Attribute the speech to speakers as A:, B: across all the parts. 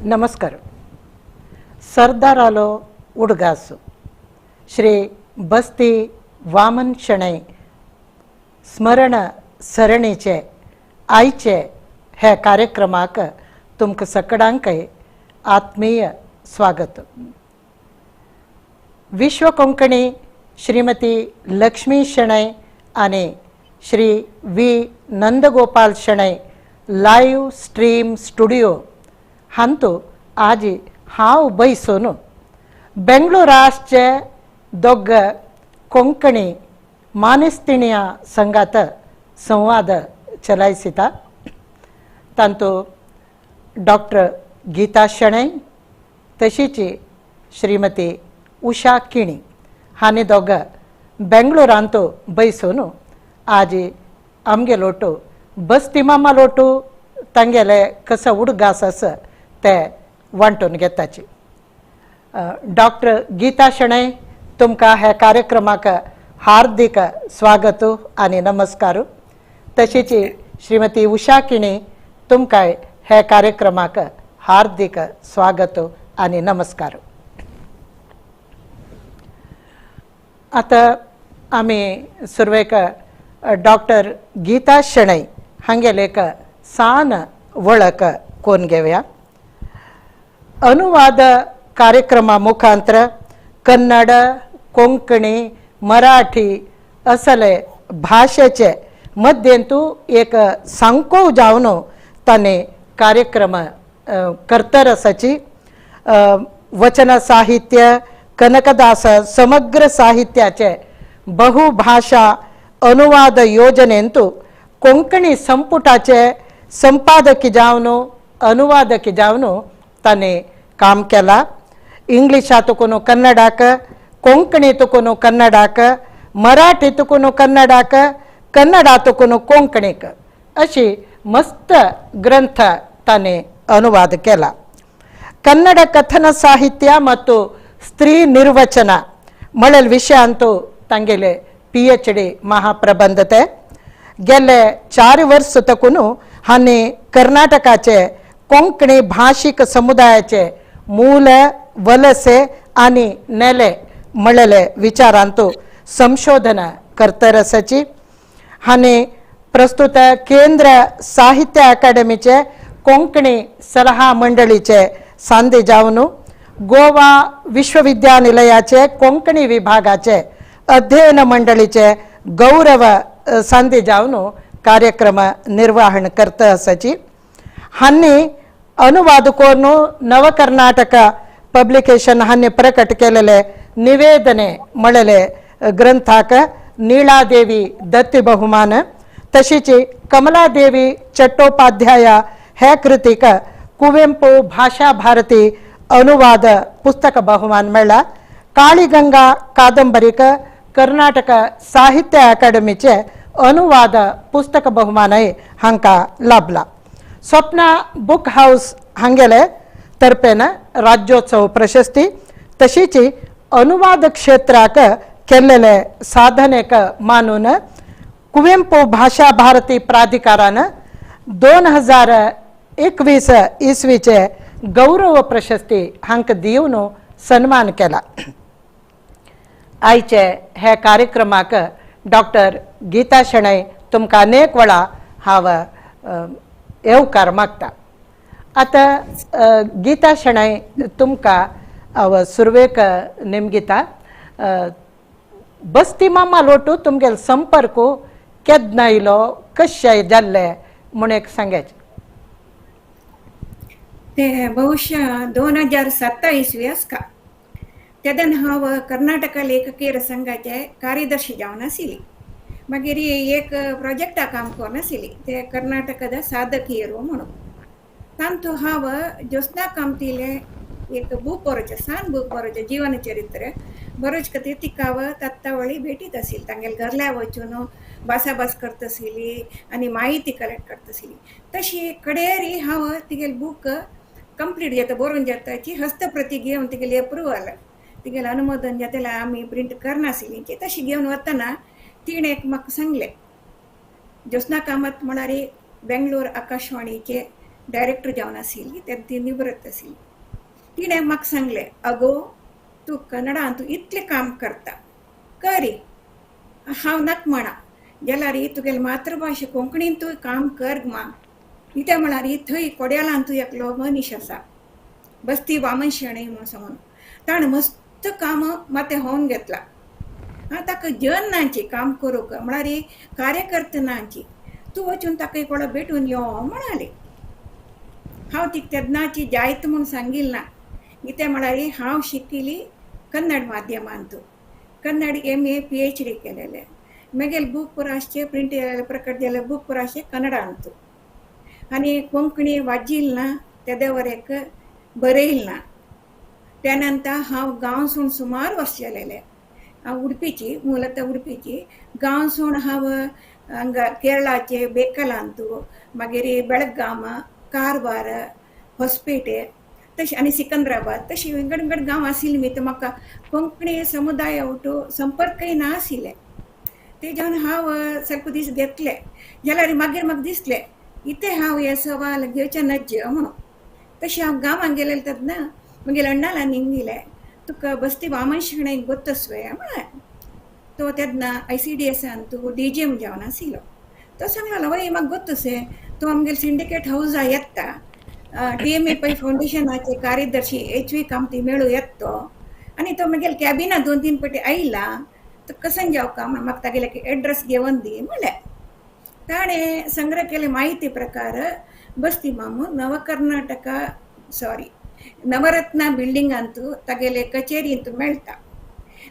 A: नमस्कार. सरदारालो उडगासु श्री बस्ती वामन शणै स्मरण सरणीचे आयचे हे कार्यक्रमाक तुमकां सगळ्यांकय आत्मीय स्वागत. विश्व कोंकणी श्रीमती लक्ष्मी शणै आनी Shri V Nandagopal Shenoy live stream studio हांतू आज हांव बयसून बेंगळुराचे दोग कोंकणी मानेस्तिणिया संघात संवाद चलायसिता. तांतू डॉक्टर गीता शणै तशीच श्रीमती उषा किणी हांणी दोग बेंगळुरांतू बयसून आज आमगे लोटू बस्ती मामा लोटू तांगेले कसं उडगास आसा ते वांटून घेताची. डॉक्टर गीता शणै तुमकां हे कार्यक्रमाक हार्दिक स्वागत आनी नमस्कार. तशीच श्रीमती उषा किणी तुमकांय हे कार्यक्रमाक हार्दिक स्वागत आनी नमस्कार. आता आमी सुरवेक डॉक्टर गीता शणै हांगेले एक सान वळख कोण घेवया. अनुवाद कार्यक्रमा मुखांतर कन्नड, कोंकणी, मराठी असले भाषेचे मध्येंतू एक सांको जावन ताने कार्यक्रम करतर आसाची. वचन साहित्य कनकदास समग्र साहित्याचे बहुभाषा अनुवाद योजनेंतू कोंकणी संपुटाचे संपादकी जावन अनुवादकी जावन ताने काम केला. इंग्लिशातून कन्नडाक, कोंकणीतून कन्नडाक, मराठीतून कन्नडाक, कन्नडातून कोंकणीक अशी मस्त ग्रंथ ताने अनुवाद केला. कन्नड कथन साहित्य ಮತ್ತು स्त्री निर्वचन मळल विषयांतू तांगेले PhD महाप्रबंधते. गेले 4 वर्ष तकून हांणी कर्नाटकाचे कोंकणी भाषिक समुदायाचे मूल वलसे आनी नेले मळले विचारांतू संशोधन करतर आसाची. हांणी प्रस्तुत केंद्र साहित्य अकादमीचे कोंकणी सलहा मंडळीचे सांदे जावन गोवा विश्वविद्यानिलयाचे कोंकणी विभागाचे अध्ययन मंडळीचे गौरव सांदे जावन कार्यक्रम निर्वहण करत आसाची. हांणी अनुवाद करून नव कर्नाटक पब्लिकेशन हांणी प्रकट केलेले निवेदने मळले ग्रंथाक नीळादेवी दत्ती बहुमान तशीच कमलादेवी चट्टोपाध्याय हे कृतीक कुवेंपू भाषा भारती अनुवाद पुस्तक बहुमान मेळ्ळा. काळीगंगा कादंबरीक कर्नाटक साहित्य अकादमीचे अनुवाद पुस्तक बहुमानय हांकां लाभला. स्वप्ना बुक हाऊस हांगेले तर्फेन राज्योत्सव प्रशस्ती तशीच अनुवाद क्षेत्राक केल्लेले साधनेक मानून कुवेंपू भाषा भारती प्राधिकारान 2021 इसवीचे गौरव प्रशस्ती हांक दिवन सन्मान केला. आयचे हे कार्यक्रमाक डॉक्टर गीता शणै तुमकां अनेक वेळा हांव येवकार मागता. आता गीता शणै तुमकां हांव सुरवेक नेमगिता बस्ती मामा लोटू तुमगेलो संपर्क केन्ना आयलो कशें जाल्ले म्हूण एक सांगायचे.
B: ते बहुशः 2017 इसवी आसका. तेदन हांव कर्नाटक लेखकीर संघाचे कार्यदर्शी जावन आशिल्ली. मागीर एक प्रोजेक्टा काम करून आशिल्ली ते कर्नाटकದ ಸಾಧಕಿಯರು म्हणून. तांतू हांव ज्योत्स्ना कामतीले एक बूक बरोवचे सान बूक बरोवचे जीवन चरित्र बरोवचे खातीर तिका हांव तत्तावळी भेटीत आशिल्ली. तांगेले घरल्या वचून भासाभास करता आशिल्ली आनी माहिती कलेक्ट करता आशिल्ली. तशी कडेरी हांव तिगेले बूक कंप्लीट जाता बरोवन जाताची हस्तप्रती घेवन तिगेली अप्रुवल तिगेलें अनुमोदन जाता जाल्यार आमी प्रिंट करनाशिल्ली. तशी घेवन वतना तिणें म्हाका सांगलें ज्योत्स्ना कामत म्हळ्यार बेंगळूर आकाशवाणीचे डायरेक्टर जावन आशिल्ली तेन्ना ती निवृत्त आशिल्ली. तिणें म्हाका सांगलें, "आगो, तूं कन्नडांत तूं इतलें काम करता, कर. हांव नाका म्हणा. जाल्यार तुगेली मातृभाशा कोंकणीन तूं काम कर मा. कित्याक म्हळ्यार थंय कोड्यालांत तूं एकलो मनीस आसा. बस्ती वामन शेणै म्हणून सांगून ताणें मस्त कामां माथ्या होवन घेतला. ताका जन नाची काम करूंक म्हळ्यार कार्यकर्ता नाची. तूं वचून ताका एक वेळा भेटून यो म्हणाली. हांव तिका तेन्नाची जायत म्हूण सांगिल्ली ना. कित्याक म्हळ्यार हांव शिकिल्ली कन्नड माध्यमांत. कन्नड MA PhD केलेलें. म्हगेले बूक पुराशे प्रिंट प्रकट जाल्ले बूक पुराशे कन्नडांत. आनी कोंकणी वाजिल्ली ना, तेदे वरेक बरयल्ली ना. त्या नंतर हांव गांवसून सुमार वर्स जालेलें. हांव उडपीची, मूलतः उडपीची. गांवसून हांव हांगा केरळाचे बेकलांत, मागीर बेळगाम, कारवार, ಹೊಸಪೇಟೆ तशें आनी सिकंदराबाद तशी गडगड गांव आशिल्लीं न्ही, तर म्हाका कोंकणी समुदाया वटू संपर्कय नाशिल्ले. तेज्यान हांव सारको दीस घेतले. जाल्यार मागीर म्हाका दिसलें इथे हांव हे सवाल घेवचें नज म्हणून. तशें हांव गांवांत गेलें तेन्ना म्हगेल्या अण्णालान निमगिलें, तुका बस्ती वामन शेणै गोत्तसवे म्हळें. तो तेन्ना ICDSान तूं DGM जावन आशिल्लो. तो सांगलो, वय म्हाका गोत्तसे, तूं आमगेले सिंडिकेट हावजा येता, TMA पै फाउंडेशनाचे कार्यदर्शी HV कामती मेळू येतो, आनी तो म्हगेले कॅबिना 2-3 पाटी आयला, तर कसन जावका म्हण म्हाका तागेले एड्रेस घेवन दी म्हळें. ताणें संग्रह केले माहिती प्रकार बस्ती मामू नवरत्ना बिल्डिंगांत तागेले कचेरींत मेळटा.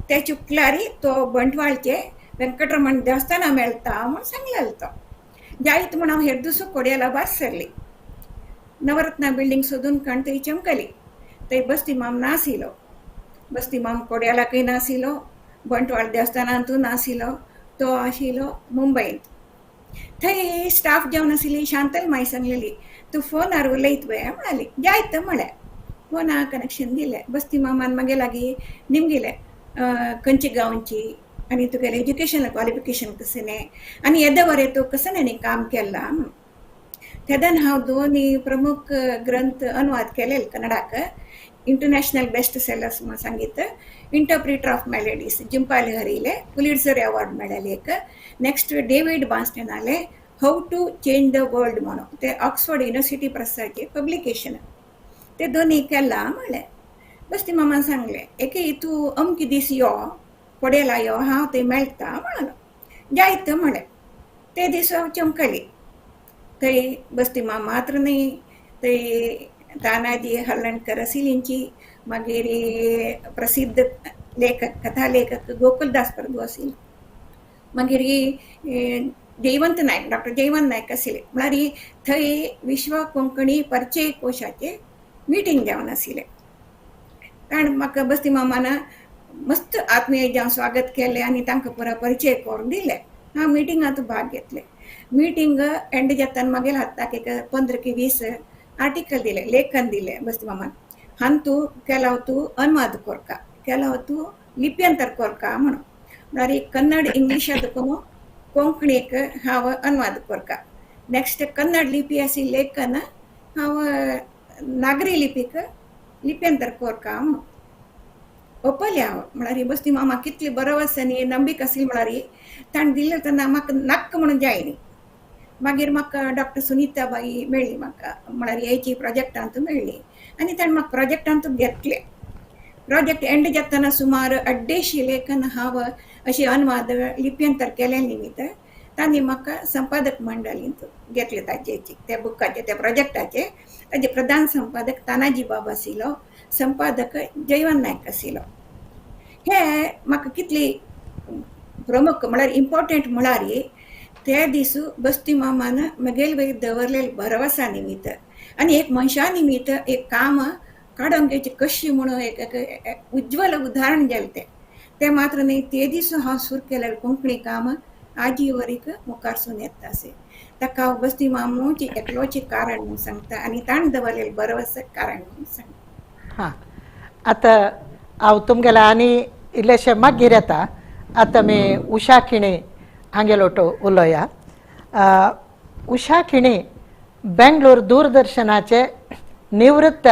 B: ते चुकल्यारी तो बंटवाळचे वेंकटरमण देवस्थाना मेळटा म्हूण सांगलेलो तो. जायत म्हूण हांव हेर दुसू कोड्याला भास सरली. नवरत्ना बिल्डिंग सोदून काण थंय चमकली. थंय बस्ती माम नाशिल्लो. बस्ती माम कोड्यालाकय नाशिल्लो, बंटवाळ देवस्थानांतूय नाशिल्लो. तो आशिल्लो मुंबयंत. थंय स्टाफ जावन आशिल्ली शांतल माई सांगलेली, तूं फोनार उलयत पळय म्हणाली. जायत म्हळें. फोना कनेक्शन दिलें. बस्ती मामान मागे लागीं निमगिलें, खंयची गांवची आनी तुगेलें एज्युकेशनल क्वॉलिफिकेशन कसलें आनी येदे वरें तूं कसलें काम केलां म्हूण. तेदन हांव 2 प्रमुख ग्रंथ अनुवाद केलेले कन्नडाक. इंटरनॅशनल बेस्ट सेलर्स म्हणून सांगित, इंटरप्रिटर ऑफ मेलेडीज जिंपाले हरिले, पुलिट्झर अवॉर्ड मेळ्ळेले एक. नेक्स्ट डेव्हिड बान्स्टेनाले how to change the world म्हणून, ते ऑक्सफोर्ड युनिव्हर्सिटी प्रेसाचे पब्लिकेशन. ते 2 केलां म्हळें. बस्ती मामान सांगलें, एके तूं अमके दीस यो, कोड्याला यो, हांव थंय मेळटा म्हणलो. जायत म्हळें. ते दीस हांव चमकली. थंय बस्ती माम मात्र न्ही, थंय तानाजी हलर्णकर आशिल्लींची, मागीर प्रसिद्ध लेखक कथा लेखक गोकुलदास प्रभू आशिल्लो, मागीर जयवंत नायक, डॉक्टर जयवंत नायक आशिल्ले. म्हळ्यार थंय विश्व कोंकणी परिचय कोशाचे मिटींग जावन आशिल्लें. ताणें म्हाका बस्ती मामान मस्त आत्मीय जावन स्वागत केलें आनी तांकां पुरो परिचय करून दिलें. हांव मिटिंगांत भाग घेतलें. मिटींग एंड जाताना मागीर हाताक एक 15 की 20 आर्टिकल दिले, लेखन दिले बस्ती मामान. हान तूं केला तूं अनुवाद कोरका, केला तूं लिप्यंतर कोरका म्हणून. म्हळ्यार कन्नड इंग्लिशांत कोंकणीक हांव अनुवाद कोरका. नेक्स्ट कन्नड लिपी आशिल्ली लेखन हांव नागरी लिपीक लिप्यंतर कोरका म्हणून ओपले हांव. म्हळ्यार बस्ती मामा कितली बरोवस आनी नंबीक आशिल्ली. म्हळ्यार ताणें दिलें तेन्ना म्हाका नाक्क म्हणून जायनी. मागीर म्हाका डॉक्टर सुनीताबाई मेळ्ळी म्हाका, म्हळ्यार हेची प्रोजेक्टांत मेळ्ळी आनी ताणें म्हाका प्रोजेक्टांत घेतलें. प्रोजेक्ट एंड जाताना सुमार 150 लेखन हांव अशी अनुवाद लिप्यंतर केले निमित्त तांणी म्हाका संपादक मंडळींत घेतले ताचेची, त्या बुकाचे, त्या प्रोजेक्टाचे. ताचे प्रधान संपादक तानाजी बाब आशिल्लो, संपादक जयवंत नायक आशिल्लो. हे म्हाका कितली प्रमुख म्हळ्यार इम्पॉर्टंट म्हळ्यार त्या दिसू बस्ती मामान म्हगेले वयर दवरलेले भरवसा निमित्त आनी एक मनशा निमित्त एक काम काडून घेवची कशी म्हणून एक उज्ज्वल उदाहरण गेलें ते मात्र न्ही. ते दिसू हांव सुरू केलेलें कोंकणी काम आजी वरीक मुखारसून येता अशें. ताका हांव बस्ती मामूची एकलोची कारण म्हणून सांगता आनी ताणें दवरलेलें भरवसा कारण म्हणून सांगता.
A: हां, आतां हांव तुमगेले आनी इल्लेशें मागीर येता. आतां आमी उशा खिणे हांगेलो उलोवया. उशा खिणे बेंगलोर दूरदर्शनाचे निवृत्त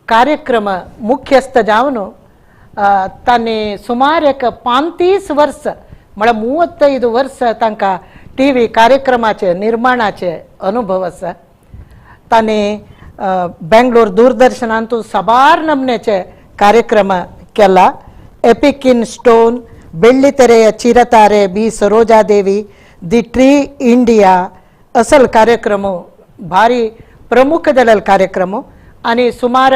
A: कार्यक्रम मुख्यस्थ जावन तांणी सुमार एक 35 वर्स म्हळ्यार 35 वर्स तांकां टीव्ही कार्यक्रमाचे निर्माणाचे अनुभव आसा. तांणी बेंगलोर दूरदर्शनांतून साबार नमनेचे कार्यक्रम केला. एपिक इन स्टोन, ಬೆಳ್ಳಿತೆರೆಯ ಚಿರತಾರೆ B Sarojadevi, the tree India असल कार्यक्रम भारी प्रमुख जालेले कार्यक्रम आणि सुमार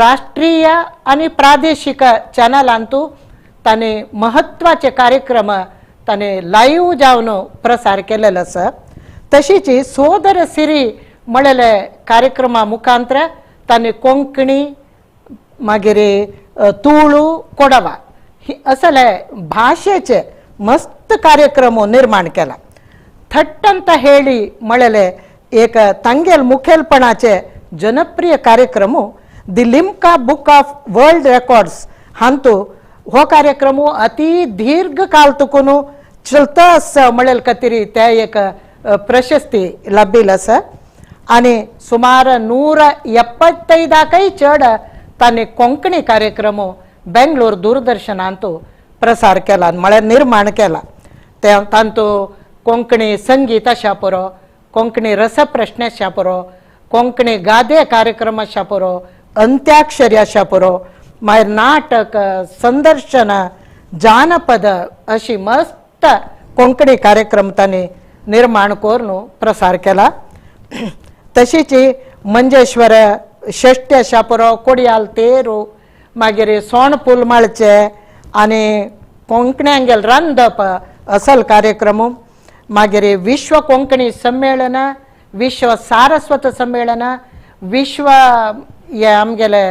A: राष्ट्रीय आणि प्रादेशिक चॅनलांतू ताणे महत्वाचे कार्यक्रम ताणे लाईव्ह जावन प्रसार केलेले आसा. तशीच सोदर सिरी म्हणलेले कार्यक्रमा मुखांतर ताणे कोंकणी मागीर तुळू कोडवा ही असले भाषेचे मस्त कार्यक्रम निर्माण केला. थट्टंत हेळी म्हणलेले एक तांगेल मुखेलपणाचे जनप्रिय कार्यक्रम the Limca book of world records हांतू हो कार्यक्रम अति दीर्घ काल तुकून चलता आसा म्हणलेले खातीर ते एक प्रशस्ती लाभिल्ली आसा. आणि सुमार 175 चड ताणे कोंकणी कार्यक्रम बेंगलोर दूरदर्शनांतू प्रसार केला म्हळ्यार निर्माण केला. ते तांतू कोंकणी संगीत आसा पुरो, कोंकणी रसप्रश्न आसा पुरो, कोंकणी गादे कार्यक्रम आसा पुरो, अंत्याक्षरी आसा पुरो, मागीर नाटक, संदर्शन, जानपद अशी मस्त कोंकणी कार्यक्रम तांणी निर्माण करून प्रसार केला. तशीच मंजेश्वर षष्टी आसा पुरो, कोडयाल तेरू, मागीर सोण पुलमाळचे आनी कोंकण्यांगेल रांदप असल कार्यक्रम, मागीर विश्व कोंकणी संमेलन, विश्व सारस्वत संमेलन, विश्व हे आमगेले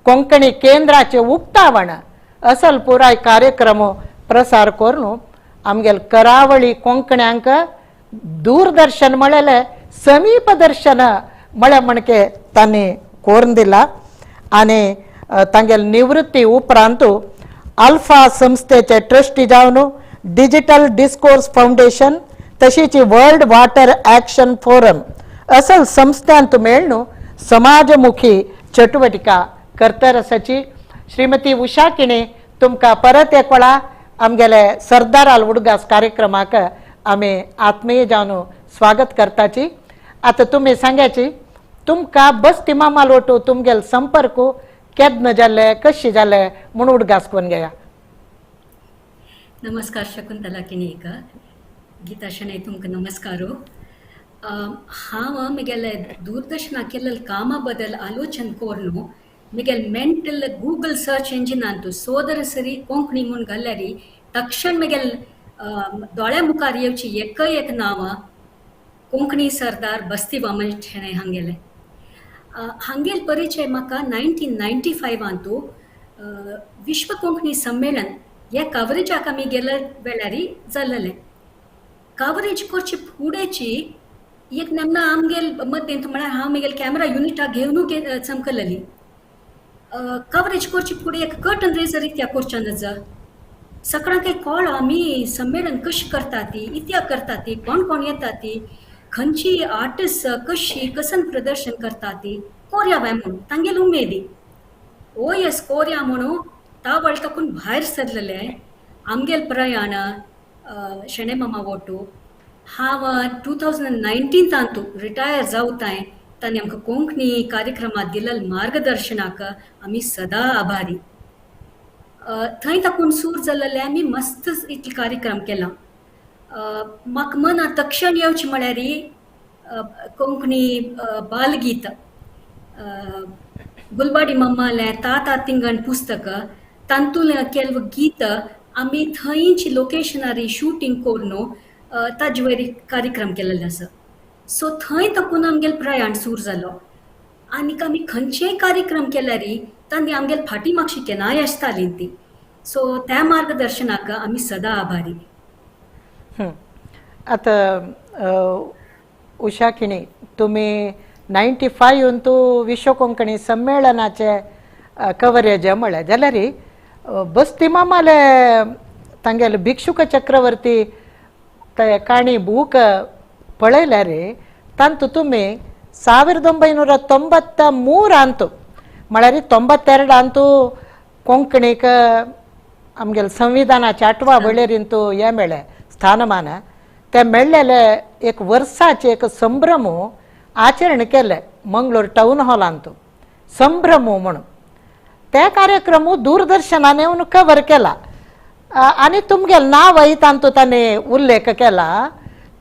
A: कोंकणी केंद्राचे उक्तावण असल पुराय कार्यक्रम प्रसार करून आमगेल करावळी कोंकण्यांक दूरदर्शन म्हणलेले समीप दर्शन म्हळे म्हणके तांणी करून दिला. आनी तांगेल निवृत्ती उपरांत अल्फा संस्थेचे ट्रस्टी जावन डिजिटल डिस्कोर्स फाउंडेशन तशीच वर्ल्ड वॉटर एक्शन फोरम असल संस्थांत मेळून समाजमुखी चटवटिका करतर आसाची. श्रीमती उषा किणी तुमकां परत एक वेळा आमगेले सरदाराल उडगास कार्यक्रमाक आमी आत्मीय जावन स्वागत करताची. आता तुमी सांगाची तुमकां बस्ती मामा लोटू तुमगेल संपर्क केदन जाल्ले कशी जाल्ले म्हूण उडगास कोण गेया.
C: नमस्कार शकुंतला किणेकर, गीता शणै तुमकां नमस्कारो. हांव म्हगेले दूरदर्शना केल्ले कामा बद्दल आलोचन करून म्हगेल मेंटल गूगल सर्च इंजिनांतू सोदर सरी कोंकणी म्हूण घाल्यार तक्षण म्हगेल दोळ्या मुखार येवची एक नांव कोंकणी सरदार बस्ती वामन शेणै हांगेले. हांगेल परिचय म्हाका 1995 विश्व कोंकणी संमेलन हे कवरेजाक आमी गेले वेळार जाल्लें. कवरेज करचे फुडेंची एक नेमना आमगेल मध्येंत म्हळ्यार हांव म्हगेल कॅमेरा युनिटा घेवनूच चमकलेली. कवरेज करचे फुडें एक कर्टन रेजर इत्या करचो नज सगळ्यांक कळ्ळो आमी संमेलन कशी करता ती, इत्या करता ती, कोण कोण येता ती, खंयची आर्टिस्ट कशी कसन प्रदर्शन करता ती, कोरया काय म्हणून तांगेल उमेदी. ओ येस कोरया म्हणून ता वळखून भायर सरलेले आमगेल प्रयाण शेणे मामा वोटू. हांव 2019 रिटायर जावताय तांणी आमकां कोंकणी कार्यक्रमात दिलेल्या मार्गदर्शनाक आमी सदा आभारी. थंय ताकून सूर जाल्ले आमी मस्त इतले कार्यक्रम केला. म्हाका मना तक्षण येवचें म्हळ्यार कोंकणी बालगीत गुलबाडी मम्मालें ताता तिंगण पुस्तक तांतूंतलें केल्लो गीत आमी थंयच लोकेशनार शूटिंग करून ताजे वयर कार्यक्रम केलेले आसा. सो थंय ताकून आमगेल प्रयाण सूर जालो. आनीक आमी खंयचेय कार्यक्रम केल्यार तांणी आमगेल फाटीमागची केन्नाय आसताली ती. सो त्या मार्गदर्शनाक आमी सदा आभारी.
A: आता उषा किणी तुम्ही 95 विश्व कोंकणी संमेलनाचे कवरेज म्हळें जाल्यार बस्ती मामाले तांगेले भिक्षुक चक्रवर्ती ते काणी बूक पळयल्यार तांतू तुमी 1993 अंतू म्हळ्यार 92 अंतू कोंकणीक आमगेले संविधानाच्या 8व्या वळेरींतू हे मेळ्ळें स्थानमान. ते मेळ्ळेले एक वर्साचे एक संभ्रम आचरण केले मंगळूर टाउन हॉलांतू, संभ्रम म्हणून. ते कार्यक्रम दूरदर्शनाने येवन कवर केला आणि तुमगेले नाव तांतू तांणी उल्लेख केला.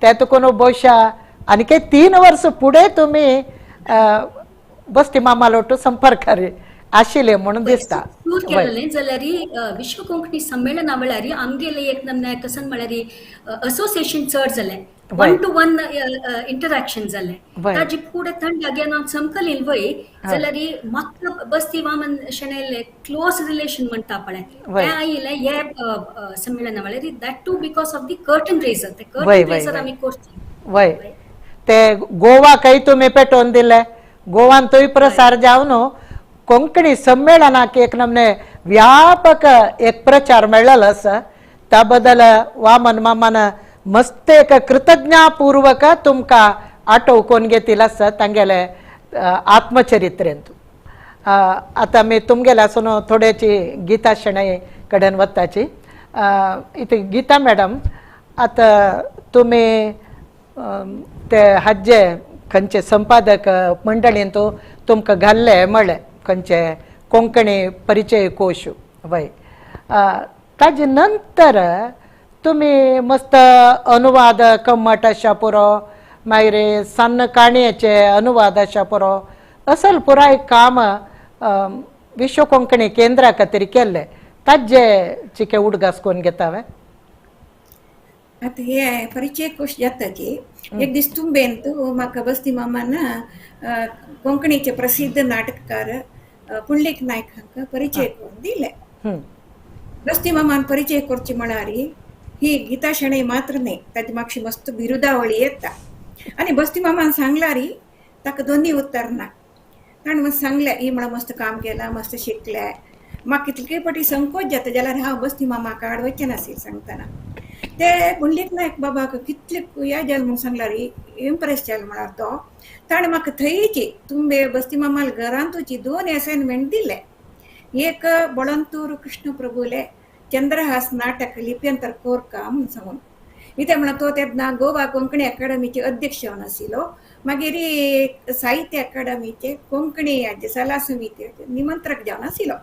A: तेतून बहुशा आनी 3 वर्स पुढे तुम्ही बस्ती मामालोटू संपर्कारी आशिल्ले म्हणून दिसता.
C: टूर केलेलें जाल्यार विश्व कोंकणी संमेलना वेळार आमगेले एक नमने कसन म्हळ्यार असोसिएशन चड जालें, 1-to-1 इंटरॅक्शन जालें. ताजे फुडें थंड लागीं हांव चमकली वय जाल्यार म्हाका बस्ती वामन शेणेले क्लोज रिलेशन म्हणटा पळय तें आयिल्लें हे संमेलना वेळार. That too because of the curtain raiser. ते कर्टन रेजर आमी करची
A: वय ते गोवा काही तुम्ही पेटोवन दिले. गोवान तोय प्रसार जावन कोंकणी संमेलनाक एक नमने व्यापक एक प्रचार मेळ्ळलो आसा. त्या बद्दल वामन मामान मस्त एक कृतज्ञापूर्वक तुमकां आठोवन घेतिला आसा तांगेले आत्मचरित्रेंत. आतां मी तुमगेल्यासून थोड्याची गीता शेणै कडेन वताची. इथे गीता मॅडम, आतां तुमी ते हाजे खंयचे संपादक मंडळींत तुमकां घाल्ले म्हणलें खंयचे कोंकणी परिचय कोश वय. ताजे नंतर तुमी मस्त अनुवाद कम्मट शापुरो, मागीर सन्न काणयेचे अनुवाद शापुरो, असल पुराय काम विश्व कोंकणी केंद्रा खातीर केल्ले. ताजे चिके उडगास कोण घेता हांवें.
B: आता हे परिचय कोश जाताची एक दीस तुंबेन तू म्हाका बस्ती मामान कोंकणीचे प्रसिद्ध नाटककार पुंडलीक नायक हांकां परिचय करून दिले. बस्ती मामान परिचय करची म्हळ्यार ही गीता शेणै मात्र न्ही, ताची म्हाका मस्त बिरुदावळी येता. आनी बस्ती मामान सांगल्यार ताका दोनी उत्तर ना. ताणें मस्त सांगलें ही म्हळ्यार मस्त काम केलां, मस्त शिकलें. म्हाका कितले फाटी संकोच जाता जाल्यार हांव बस्ती मामाक आड वचचें नाशिल्लें सांगतना. ते पुंडलीक नायक बाबाक कितले हे जालें म्हणून सांगल्यार इम्प्रेस जालें म्हळ्यार तो. ताणें म्हाका थंयची तुंबे बस्ती मामाल घरांतूची 2 असायनमेंट दिले. एक बोळंतूर कृष्ण प्रभुले चंद्रहास नाटक लिप्यंतर कोरका म्हणून सांगून. इथे म्हणा तो तेन्ना गोवा कोंकणी अकादमीचे अध्यक्ष जावन आशिल्लो. मागीर साहित्य अकादमीचे कोंकणी हाजे सल्ला समितीचे निमंत्रक जावन आशिल्लो.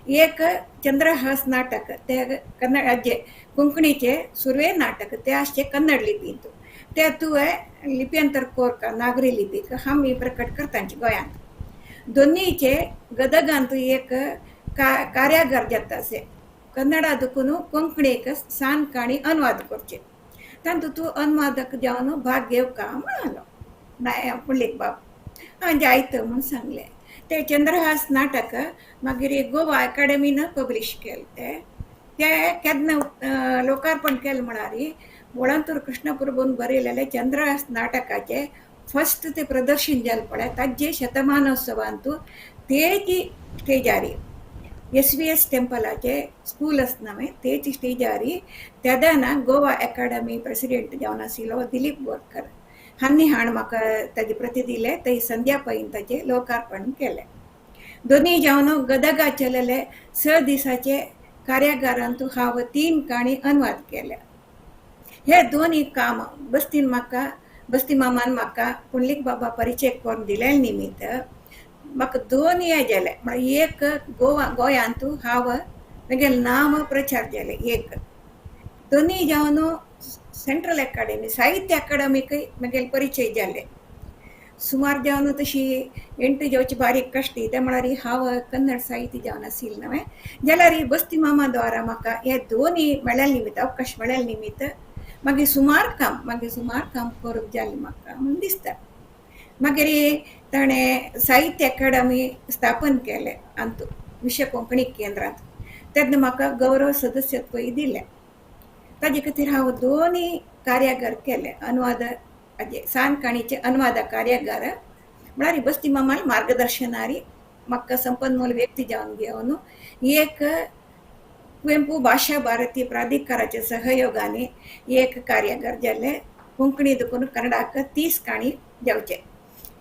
B: एक चंद्रहास नाटक ते कन्नड हाजे कोंकणीचे सुरवे नाटक ते आसचे कन्नड लिपींत. ते तुवें लिप्यंतर कोरका नागरी लिपीक आमी प्रकट करतांचे गोंयांत. दोनीचे गदगांत एक कार्यागार जाता अशें कन्नडा दुखून कोंकणीक सान काणी अनुवाद करचे. तातूंत तूं अनुवादक जावन भाग घेवका म्हणालो पुंडलीक बाब. हांव जायत म्हूण सांगलें. ते चंद्रहास नाटक मागीर गोवा अकादमीन पब्लीश केलें. ते केन्ना लोकार्पण केलें म्हळ्यार बोळंतूर कृष्ण प्रभून बरयलेले चंद्रहास नाटकाचे फर्स्ट ते प्रदर्शन जालें पळय ताजे शतमानोत्सवांत तेची स्टेजारी SVS टेंपलाचे स्कूल आसनामे तेची स्टेजारी तेदाना गोवा अकादमी प्रेसिडेंट जावन आशिल्लो दिलीप बोरकर हांणी म्हाका ताजे प्रती दिले. थंय संध्या पैन ताचे लोकार्पण केलें. दोनी जावन गदगा चलले 6 दिसाचे कार्यागारांत हांव 3 काणी अनुवाद केल्या. हे दोनी काम बस्ती मामान म्हाका पुंडलीक बाबा परिचय करून दिले निमित्त म्हाका 2 हे जाले. म्हळ्यार एक गोंयांत हांव म्हगेलें नांव प्रचार जालें. एक दोनी जावन सेंट्रल अकादमी साहित्य अकादमीकय म्हगेले परिचय जाले. सुमार जावन तशी 8 जावची बारीक कश्टी ते म्हळ्यार हांव कन्नड साहित्य जावन आशिल्लें न्हय जाल्यार बस्ती मामा द्वारा म्हाका हे दोनी मेळ्ळे निमित्त अवकाश मेळ्ळे निमित्त मागीर सुमार काम करूंक जालें म्हाका म्हूण दिसता. मागीर ताणें साहित्य अकादमी स्थापन केलें अंतू विश्व कोंकणी केंद्रांत. तेन्ना म्हाका गौरव सदस्यत्वय दिलें. ताजे खातीर हांव 2 कार्यागार केले. अनुवाद हाजे सान काणीचे अनुवाद कार्यागार म्हळ्यार बस्ती मामाल मार्गदर्शनारी म्हाका संपन्मूल व्यक्ती जावन घेवन एक कुवेंपू भाषा भारती प्राधिकाराच्या सहयोगाने एक कार्यागार जाले. कोंकणी दुखून कन्नडाक 30 काणी जावचे.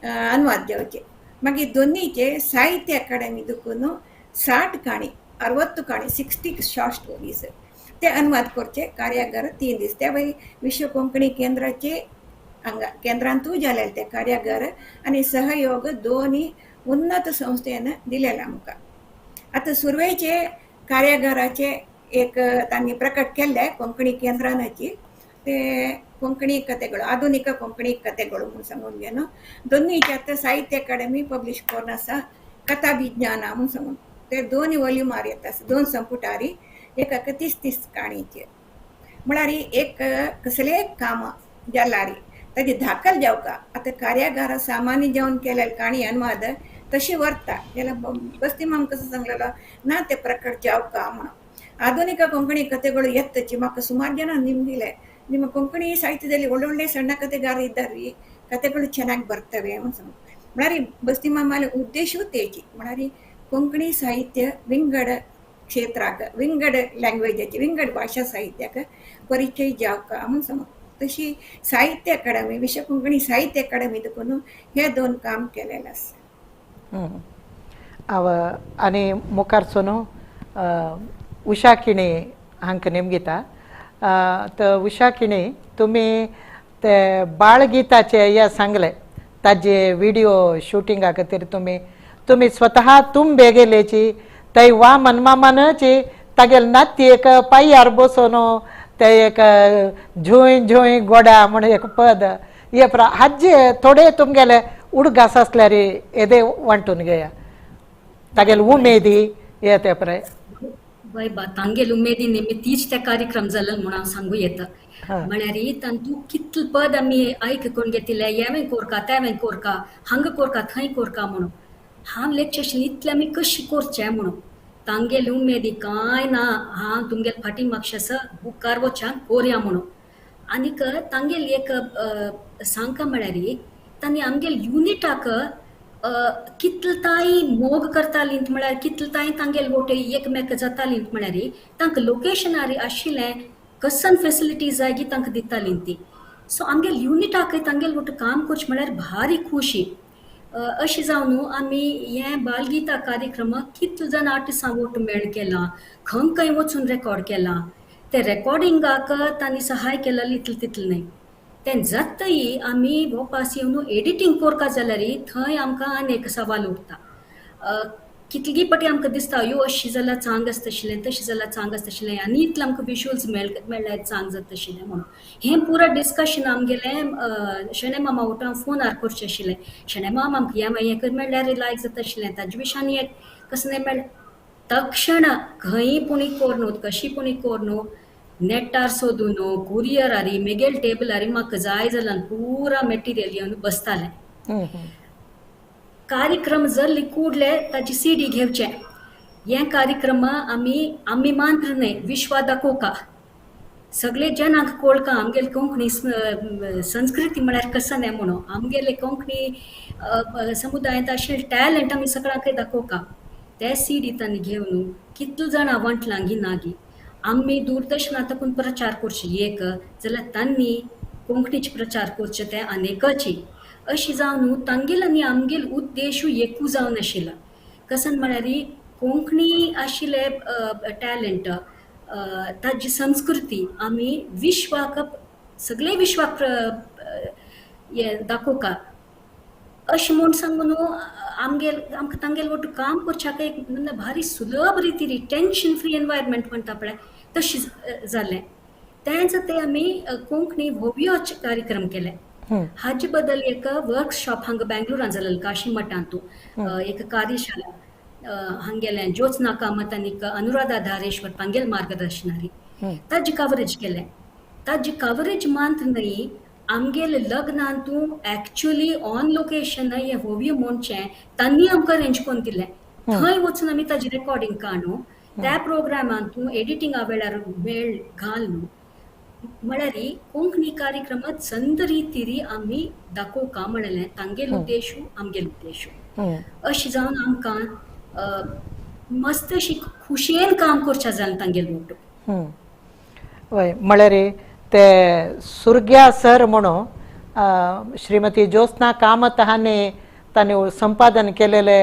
B: अनुवाद जावचे मागीर दोनीचे साहित्य अकादमी दुखून 60 काणी 60 काणी 60 शॉर्ट स्टोरीज ते अनुवाद करचे कार्यागार 3 दीस त्या भाई विश्व कोंकणी केंद्राचे केंद्रांतूय जालेले ते कार्यागार आणि सहयोग दोन्ही उन्नत संस्थेन दिलेला आमकां आता सुरवेचे कार्यागाराचे एक तांणी प्रकट केल्ले कोंकणी केंद्रानाची ते कोंकणी कथेಗಳು आधुनिक कोंकणी कथेಗಳು म्हणून सांगून घेनो दोन्हीचे आता साहित्य अकादमी पब्लिश करून आसा कथा विज्ञान म्हणून सांगून ते 2 वॉल्युमार येता 2 संपुटारी एक 30 काणीचे म्हळ्यार एक कसले काम जाल्यार ताजी धाकल जावका आता कार्यागार सामान्य जावन केलेली काणी अनुवाद तशी वर्ता जाल्यार बस्ती आमकां कसं सांगलेलो ना ते प्रकट जावका म्हणून आधुनिक कोंकणी कथेಗಳು ಎತ್ತಚ್ಚಿ म्हाका ಸುಮಾರು ಜನ ನಿಮ್ಗಿಲೆ ನಿಮ್ಮ ಕೊಂಕಣಿ ಸಾಹಿತ್ಯದಲ್ಲಿ ಒಳ್ಳೊಳ್ಳೆ ಸಣ್ಣ ಕಥೆಗಾರ ಇದ್ದಾರೆ ಕಥೆಗಳು ಚೆನ್ನಾಗಿ ಬರ್ತವೆ ಅಂತ म्हळ्यार बस्ती मामाले उद्देशू तेजी म्हळ्यार कोंकणी साहित्य विंगड क्षेत्राक विंगड लँग्वेजाचे विंगड भाषा साहित्याक परिचय जावका म्हणून समज तशी साहित्य अकादमी विश्व कोंकणी साहित्य अकादमी देखून हे 2 काम केलेले आसा
A: अव आनी मुखारसून उषा किणी हांकां नेमगिता तर उषा किणी तुम्ही ते बाळगीताचे या सांगले ताजे व्हिडिओ शूटिंगा खातीर तुम्ही स्वतः बेगेलेची थंय वा मनमामानची तागेल नाती एक पांयार बसून ते एक झुंय झुंय गोडा म्हणून एक पद हे हाजे थोडे तुमगेले उडगास आसल्यार येदे वांटून घेया तागेल उमेदी हे ते पळय
C: वय बा तांगेल उमेदी निमित्तीच ते कार्यक्रम जालें म्हणून हांव सांगू येता म्हळ्यार तांतू कितले पद आमी आयकून घेतिले हेवें कोरका तेवें कोरका हांगा कोरका थंय कोरका म्हणून हांव लेक्चर आशिल्लें इतलें आमी कशें कोरचें म्हणून तांगेल उमेदी कांय ना हांव तुमगेल फाटीमागशें आसा मुखार वचां कोरया म्हणून आनीक तांगेल एक सांगता म्हळ्यार तांणी आमगेल युनिटाक कितलताय मोग करताली म्हळ्यार कितलताय तांगेल वोट एकमेक जाताली म्हळ्यार तांकां लोकेशनार आशिल्लें कसन फेसिलिटीज जाय तांकां दिताली ती सो आमगेल युनिटाक तांगेल वोट काम करचें म्हळ्यार भारी खुशी अशें जावन आमी हे बालगीता कार्यक्रमाक कितले जाण आर्टिस्टां वोट मेळ केलां खंय खंय वचून रेकॉर्ड केलां ते रेकॉर्डिंगाक तांणी सहाय केला इतलें तितलें न्हय तें जातय आमी हो पास येवन एडिटींग कोरता जाल्यार थंय आमकां आनी एक सवाल उरता कितली पाटी आमकां दिसता अयो अशी जाल्यार चांग आसता तशिल्लें तशें जाल्यार चांग आसता तशिल्लें आनी इतलें आमकां विज्युअल्स मेळ्ळ्यार चांग जाता तशिल्लें म्हणून हें पुरो डिस्कशन आमगेलें शेणे मामा वोटां फोनार करचें आशिल्लें शेणे मामा आमकां हें कर मेळ्ळ्यार लायक जाता आशिल्लें ताजे विशयान एक कसं नाही मेळ तक्षण खंय पुणी कोर न्हू कशी पुणी कोर न्हू नेटार सोदून कुरियरारी मेगेल टेबलारी म्हाका जाय जाल्यार पुरा मेटेरियल येवन बसतालें कार्यक्रम जाल्ली कुडले ताची सीडी घेवचें हे कार्यक्रम आमी मात्र न्हय विश्वा दाखोवका सगळे जनांक कळका आमगेले कोंकणी संस्कृती म्हळ्यार कसं न्हय म्हणून आमगेले कोंकणी समुदायांत आशिल्ले टॅलंट आमी सगळ्यांक दाखोवका ते सीडी तांणी घेवन कितले जाणां वांटलां गिनागी आमी दूरदर्शना ताकून प्रचार करची एक जाल्यार तांणी कोंकणीचे प्रचार करचे ते अनेकाची अशी जावन तांगेल आनी आमगेल उद्देशूय एकू जावन आशिल्लो कसन म्हळ्यार कोंकणी आशिल्ले टॅलंट ताजी संस्कृती आमी विश्वाक सगळे विश्वाक दाखोवका अशें म्हूण सांगून आमकां तांगेल वोट काम करच्याक एक भारी सुलभ रितीन टेन्शन फ्री एनवायरमेंट म्हणटा पळय तशें जालें तेंच ते आमी कोंकणी भव्य कार्यक्रम केले हाजे बद्दल एक वर्कशॉप हांगा बेंगलोरान जालेलें काशी मठांत एक कार्यशाळा हांगेलें ज्योत्सना कामत आनी अनुराधा धारेश्वर तांगेल मार्गदर्शनारी ताजी कवरेज केलें ताजी कवरेज मात्र न्हय आमगेले लग्नांतू एक्चुअली ऑन लोकेशन हे भव्य म्हणचें तांणी आमकां अरेंज करून दिलें थंय वचून आमी ताजी रेकॉर्डिंग काडूं त्या प्रोग्रामांतू एडिटिंगा वेळार वेळ घालून म्हळ्यार कोंकणी कार्यक्रमांत संद रितीरी आमी दाखोवका म्हणलें तांगेल उद्देशू आमगेल उद्देशू अशें जावन आमकां मस्त अशी खुशयेन काम करचें जालें तांगेल वोट
A: हय म्हळ्यार ते सुरग्या सर म्हणून श्रीमती ज्योत्स्ना कामत हाने ताने संपादन केलेले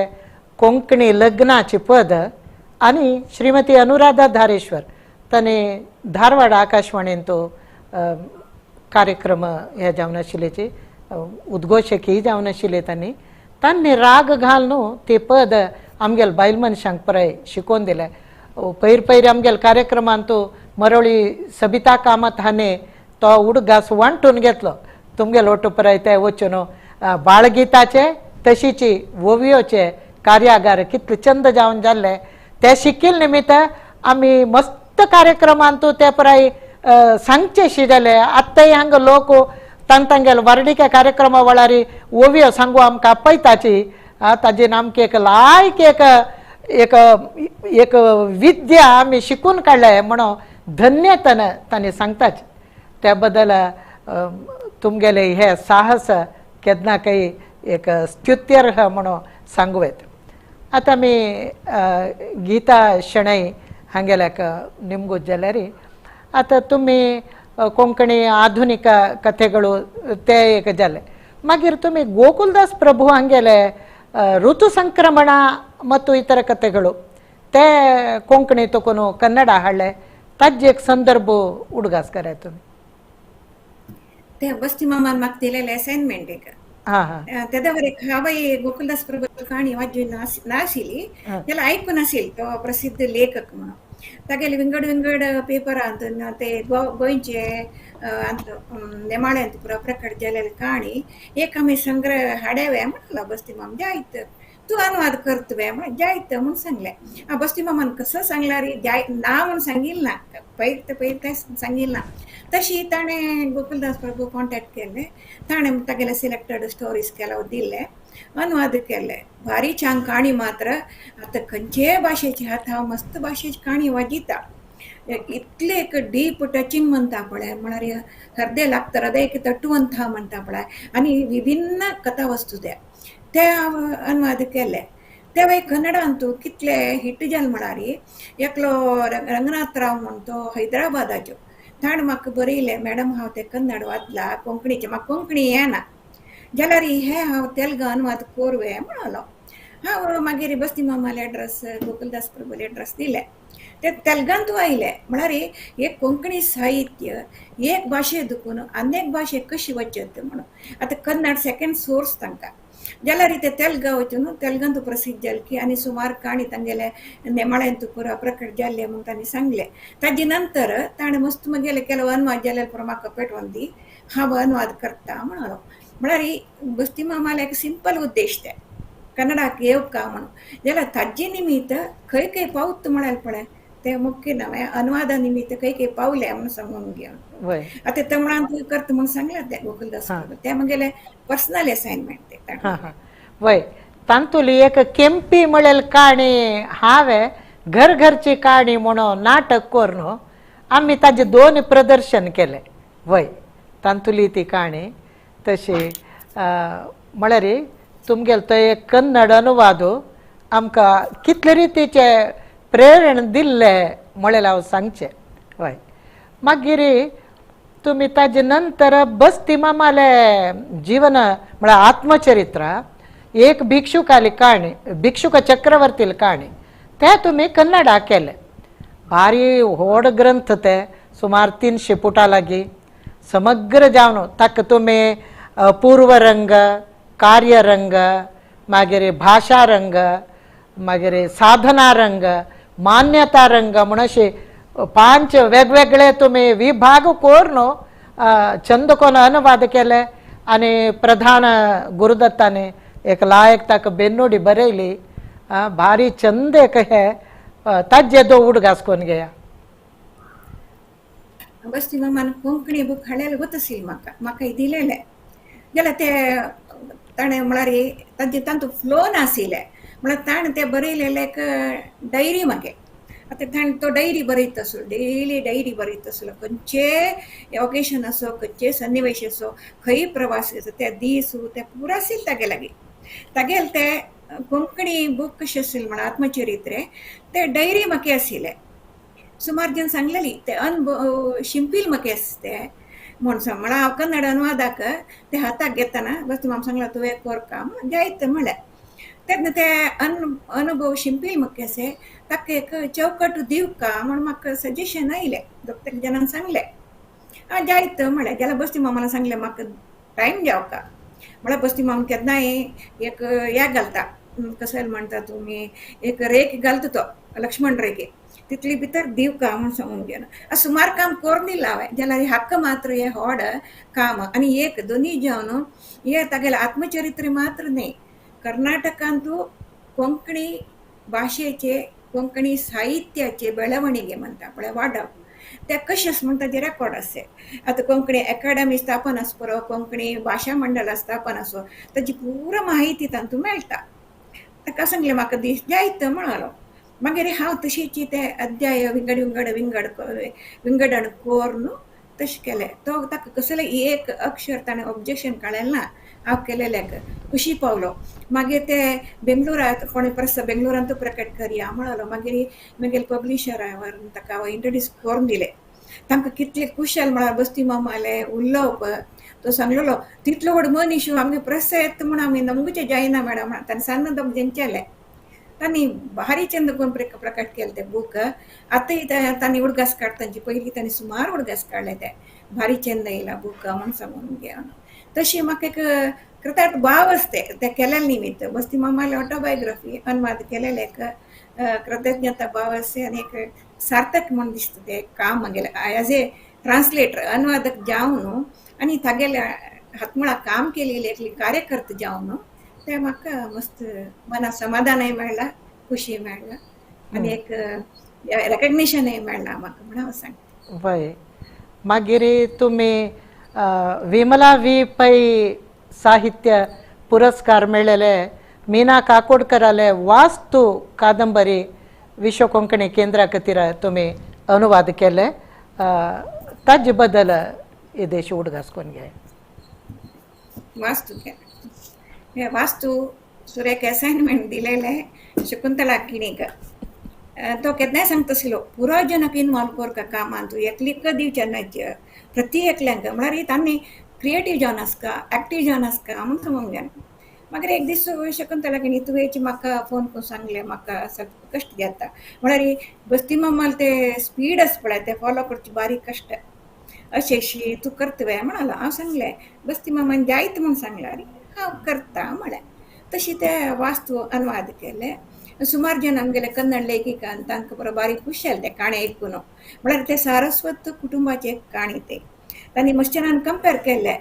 A: कोंकणी लग्नाचे पद आणि श्रीमती अनुराधा धारेश्वर ताने धारवाड आकाशवाणीन तो कार्यक्रम हे जावन आशिल्लेचे उद्घोषकय जावन आशिल्ले तांणी राग घाल न्हू ते पद आमगेल बायल मनशांक पराय शिकोवन दिले. पयर पयर आमगेल कार्यक्रमान तो मरोळी सबिता कामत हाने तो उडगास वांटून घेतलो. तुमगेल ओटो पराय ते वचून बाळगिताचे तशीची ओवियोचे कार्यागार कितले चंद जावन जाल्ले ते शिकिल निमित्त आमी मस्त कार्यक्रमान तो ते पराय सांगचे शिजले. आत्ताय हांगा लोक तांगेल वर्डिके कार्यक्रमा वळारी ओवियो सांगू आमकां आपयताची ताजेन आमकां एक लायक एक एक विद्या आमी शिकून काडले म्हणून धन्यतन तांणी सांगताच. त्या बद्दल तुमगेले हे साहस केन्ना काही एक स्तुत्यर्ह म्हणून सांगू येता. आतां आमी गीता शणै हांगेल्याक निमगूत जाल्यार आतां तुमी कोंकणी आधुनिक कथेಗಳು ते एक जाले. मागीर तुमी ಗೋಕುಲದಾಸ್ ಪ್ರಭು ಹಾಂಗೆಲೆ ಋತು ಸಂಕ್ರಮಣ ಮತ್ತು ಇತರ ಕಥೆಗಳು ते कोंकणी तकोन कन्नड हाडले ताजे एक संदर्भ उडगास कराय तुमी.
B: ते बस्ती मामान म्हाका दिलेले असाइनमेंट एक
A: हां हां
B: तेदावर एक हांवें गोकुलदास प्रभू काणी वाचून नाशिल्ली जाल्यार आयकून आशिल्ली तो प्रसिद्ध लेखक म्हणून. तागेले विंगड विंगड पेपरांत ते गोंयचे नेमाळ्यांत पुरो प्रकट जालेले काणी एक आमी संग्रह हाडवे म्हणलो बस्ती माम जायत तूं अनुवाद कर तुवें म्हण जायत म्हूण सांगलें. बस्ती मामान कसो सांगला रे जाय ना म्हूण सांगिल्ल ना पयर ते सांगिल्ल ना. तशी ताणें गोकुलदास प्रभू कॉन्टेक्ट केले. ताणें तागेले सिलेक्टेड स्टोरीज केलो दिल्ले अनुवाद केले. भारी छान काणी मात्र आतां खंयचे भाशेची आतां हांव मस्त भाशेची काणी वाजिता इतले एक डीप टचिंग म्हणटा पळय म्हळ्यार हृदय लागता हृदयक तटुवंत म्हणटा पळय आनी विभिन्न कथा वस्तू ते अनुवाद केले. तेव्हा कन्नडांत कितले हिट जाले म्हळ्यार एकलो रंगनाथराव म्हण तो हैदराबादाचो ताणें म्हाका बरयलें मॅडम हांव ते कन्नड वाचला कोंकणीचे म्हाका कोंकणी येना जाल्यार हे हांव तेलुगू अनुवाद कोरवे म्हणलो. हांव मागीर बस्ती मामाले एड्रेस गोकुलदास प्रभूले एड्रेस दिले. ते तेलुगांत आयले म्हळ्यार एक कोंकणी साहित्य एक भाशे दुखून अनेक भाशेक कशी वचत म्हणून. आतां कन्नड सेकंड सोर्स तांकां जाल्यार ते तेलुगू वचून तेलुगांत प्रसिद्ध जाले की आनी सुमार काणी तांगेले नेमाळ्यांत पुरो प्रकट जाल्ले म्हूण तांणी सांगले. ताजे नंतर ताणें मस्त म्हगेले केलो अनुवाद जाल्यार पुरो म्हाका पेटोवन दी हांव अनुवाद करता म्हणलो. म्हळ्यार बस्ती मामाले एक सिंपल उद्देश ते कन्नडाक येवका म्हणून जाल्यार ताजे निमित्त खंय खंय पावत म्हळ्यार पळय ते मुख्य नवे अनुवादा निमित्त खंय खंय पावले म्हणून सांगून घेवन आतां तमिळांत करता म्हणून सांगलें ते गोकुलदास ते म्हगेले पर्सनल असाइनमेंट ते.
A: वय तांतुली एक केंपी म्हळेल काणी हांवें घर घरची काणी म्हणून नाटक करून आमी ताजे 2 प्रदर्शन केले. वय तांतुली ती काणी तशी म्हळ्यार तुमगेलो तो एक कन्नड अनुवाद आमकां कितले रितीचे प्रेरण दिल्ले म्हळ्यार हांव सांगचें. हय मागीर तुमी ताजे नंतर बस्ती मामाले जीवन म्हळ्यार आत्मचरित्र एक भिक्षुकाली काणी भिक्षुक चक्रवर्तीली काणी ते तुमी कन्नडाक केले. भारी व्हड ग्रंथ ते सुमार 300 पुटां लागीं समग्र जावन ताका तुमी पूर्वरंग कार्यरंग मागीर भाशा रंग मागीर साधना रंग मान्यता रंग म्हणून अशे 5 वेगवेगळे तुमी विभाग करून छंद कोन अनुवाद केले. आनी प्रधान गुरुदत्ताने एक लायक ताका बेन्नोडी बरयली. भारी छंद एक हे ताजे 2 उडगास कोन घेया.
B: बस्ती मामान कोंकणी बूक हाडलेले वतशील म्हाका दिलेले जाल्यार ते ताणें म्हळ्यार ताजे तांतू फ्लो नाशिल्ले म्हळ्यार ताणें ते बरयलेले एक डायरी म्हागे. आतां ताणें तो डायरी बरयत आसलो डेली डायरी बरयत आसलो खंयचे ओकेशन असो खंयचे सन्निवेश असो खंय प्रवास ते दीस ते पुरो आशिल्ले तागे लागीं. तागेले ते कोंकणी बूक कशें आशिल्लें म्हळ्यार आत्मचरित्र ते डायरी म्हाका आशिल्ले. सुमार जन सांगलेली ते अनुभव शिंपील म्हाका आसते म्हणून म्हळ्यार हांव कन्नड अनुवादाक ते हाताक घेतना बस म्हाका सांगला तुवें कोर काम जायत म्हळ्यार तेन्ना ते अनुभव शिंपील म्हाका कशें ताका एक चौकट दिवं का म्हण म्हाका सजेशन आयलें दोग जाणांक सांगलें हांव जायत म्हळ्यार जाल्यार बस्ती मामाला सांगलें म्हाका टायम जावका म्हळ्यार बस्ती मामा केन्नाय एक हें घालता कसं म्हणटा तुमी एक रेख घालता तो लक्ष्मण रेखे तितली भितर दिवका म्हूण सांगून गेलो सुमार काम कोरून दिलां हांवें जाल्यार हक्क मात्र हे व्हड काम आनी एक दोनी जेवन हे तागेलें आत्मचरित्र मात्र न्ही कर्नाटकांत तूं कोंकणी भाशेचे कोंकणी साहित्याचे बेळवणिगे म्हणटा पळय वाडप ते कशें म्हणटा ते रेकॉर्ड आसचे आतां कोंकणी अकाडेमी स्थापन आसा पळय कोंकणी भाशा मंडळ स्थापन आसो ताची पुरो माहिती तातूंत मेळटा ताका सांगलें म्हाका दीस जायत म्हणालो मागीर हांव तशीची ते अध्याय विंगडण कोरून तशें केलें तो ताका कसलें एक अक्षर ताणें ऑब्जेक्शन काडलें ना हांव केलेलें खुशी पावलो मागीर ते बेंगलोरांत कोणी प्रस बेंगलोरांत प्रकट करया म्हणालो मागीर पब्लिशरा व्हरून ताका हांव इंट्रोड्यूस करून दिलें तांकां कितलें कुशल म्हळ्यार बस्ती मामाले उलोवप तो सांगलेलो तितलो व्हड मनीस आमगे प्रेस येता म्हूण आमी नमगुचे जायना मॅडम ताणें सान्न दोग जेंचेलें तांणी भारी चंद करून प्रकट केलें तें बूक आतांय तांणी उडगास काडतांची पयलीं तांणी सुमार उडगास काडले ते भारी चंद येयला बूक म्हूण सांगून घेवन तशी म्हाका एक कृतार्थ भाव आसते ते केलेले निमित्त बस्ती मामाले ऑटोबायोग्राफी अनुवाद केलेले एक कृतज्ञता भाव आसते आनी एक सार्थक म्हूण दिसता ते काम म्हगेलें एज ए ट्रान्सलेटर अनुवादक जावन आनी तागेले हातमळा काम केलेले एकली कार्यकर्ता जावन ते म्हाका मस्त मना समाधानय मेळ्ळां खुशी मेळ्ळां आनी एक रेकग्निशनय मेळ्ळां म्हाका म्हण हांव सांगता
A: वय मागीर तुमी विमला वी पै साहित्य पुरस्कार मेळ्ळेले मीना काकोडकराले वास्तू कादंबरी विश्व कोंकणी केंद्रा खातीर तुमी अनुवाद केले ताजे बद्दल येदेशी उडगास कोन घे
B: वास्तू सुरेख असाइनमेंट दिलेले शकुंतला किणीक तो केन्नाय सांगता आसलो पुरो जनक इनवॉल्व कोरका कामान तूं एकलीक दिवचें न्हय प्रती एकल्यांक म्हळ्यार तांणी क्रिएटीव जावन आसका एक्टीव जावन आसका म्हूण सांगूंक जाय मागीर एक दीस शकुंतला किणी तुवेंची म्हाका फोन करून सांगलें म्हाका कश्ट घेता म्हळ्यार बस्ती मामाल ते स्पीड आसा पळय ते फॉलो करची बारीक कश्ट अशें तूं करतवे म्हणालो हांव सांगलें बस्ती मामान जायत म्हूण सांगल्यार हांव करता म्हळ्यार तशी ते वास्तू अनुवाद केले सुमार जन आमगेले कन्नड लेखिकान तांकां बरो बारीक खुशाल ते काणे आयकून म्हळ्यार ते सारस्वत कुटुंबाचे काणी ते तांणी मश्चरान कंपेर केले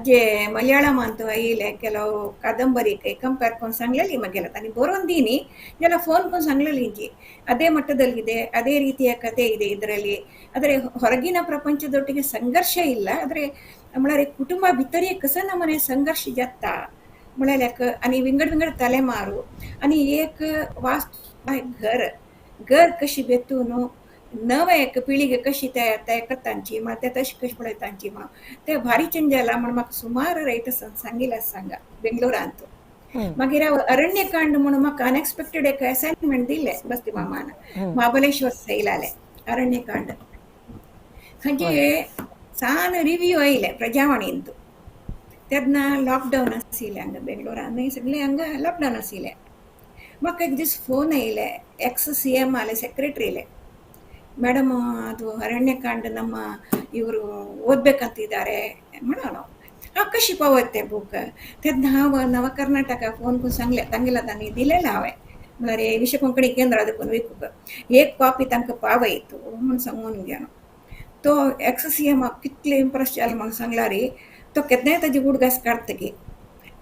B: जे मलयाळमान तो येयले केलो कादंबरीक कंपेर करून सांगलेली म्हगेले तांणी बरोवन दी न्ही जाल्यार फोन करून सांगलेली जी ಅದೇ ಮಟ್ಟದಲ್ಲಿದೆ ಅದೇ ರೀತಿಯ ಕತೆ ಇದೆ ಇದರಲ್ಲಿ ಆದರೆ ಹೊರಗಿನ ಪ್ರಪಂಚದೊಟ್ಟಿಗೆ ಸಂಘರ್ಷ ಇಲ್ಲ ಆದರೆ म्हळ्यार एक कुटुंबा भितर कसं नमने संघर्ष जाता म्हळ्यार एक आनी विंगड विंगड तलेमारू आनी एक वास्त घर कशी बेतून नवे एक पिळगे कशी तयार करतांची म्हळ्यार ते तशी कशी पळयतांची म्हणून ते भारी चेंज जाला म्हण म्हाका सुमार रायटर्सान सांगिल्लें सांगा बेंगलोरांत मागीर हांव अरण्यकांड म्हणून म्हाका अनएक्सपेक्टेड एक असाइनमेंट दिलें बस्ती मामान महाबलेश्वर सैलाले अरण्यकांड हाजे सान रिव्यू आयले प्रजावाणींत तेन्ना लॉकडावन आशिल्लें हांगा बेंगलोरान सगळें हांगा लॉकडावन आशिल्लें म्हाका एक दीस फोन आयले एक्स CM आले ಸೆಕ್ರೆಟರಿಲೆ ಮೇಡಮ್ ಅದು ಅರಣ್ಯಕಾಂಡ ನಮ್ಮ ಇವರು ಓದಬೇಕಂತಿದ್ದಾರೆ ಮಾಡೋಣ कशी पावते बूक तेन्ना हांव नव कर्नाटका फोन करून सांगलें तांगेला तांणी दिलेलें हांवें म्हळ्यार विश्व कोंकणी केंद्र देखून विकूंक एक कॉपी तांकां पावयत म्हूण सांगून गेलो तो एक्स CM कितले इम्प्रेस जालो म्हूण सांगल्यार तो केन्नाय ताजी उडगास काडतकी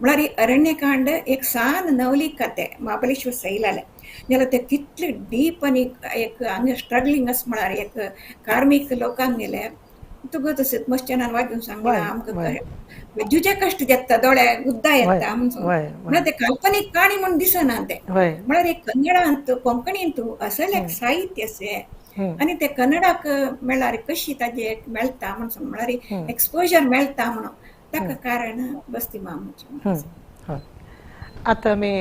B: म्हळ्यार अरण्यकांड एक सान नवली कथे महाबलेश्वर सैलाले जाल्यार ते कितले डीप आनी एक हांगा स्ट्रगलिंग आसा म्हळ्यार एक कार्मीक लोकांक गेले तुका तशें मश्चनान वाजून सांगलां आमकां जुजे कश्ट जाता दोळे उद्दा येता म्हळ्यार ते काल्पनीक काणी म्हूण दिसना ते म्हळ्यार एक कन्नडांत कोंकणींत असलें एक साहित्य अशें आनी ते कन्नडाक मेळ्ळ्यार कशी ताजे मेळटा म्हूण म्हळ्यार एक्सपोजर मेळटा म्हणून ताका कारण बस्ती मामाचें
A: आतां आमी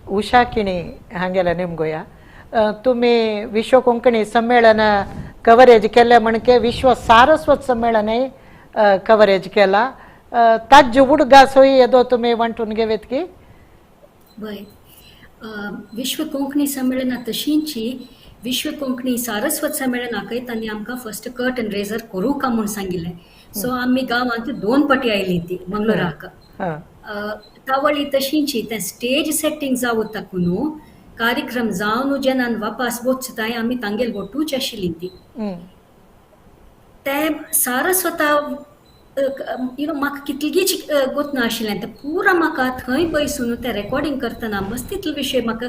A: उशा किणी हांगेला निमगोया तुमी विश्व कोंकणी संमेलन कवरेज केले म्हणके विश्व सारस्वत संमेलनय कव्हरेज केला ताज उडगा सोयी येदो तुम्ही वांटून घेवेत की
C: वय विश्व कोंकणी संमेलना तशींची विश्व कोंकणी सारस्वत संमेलनाकय तांणी आमकां फर्स्ट कर्टन रेजर करूं का म्हूण सांगिल्लें सो आमी गांवांत 2 पाटी आयलीं ती मंगळुराक
A: हां
C: तावळी तशींची तें स्टेज सेटिंग जावं ताकून कार्यक्रम जावन जेन्ना वापस वचताय आमी तांगेल वटूच आशिल्लीं ती ते सारस्वता म्हाका कितलींच गोत नाशिल्लें तें पुरा म्हाका थंय बसून तें रेकॉर्डिंग करतना मस्तीतलो विशय म्हाका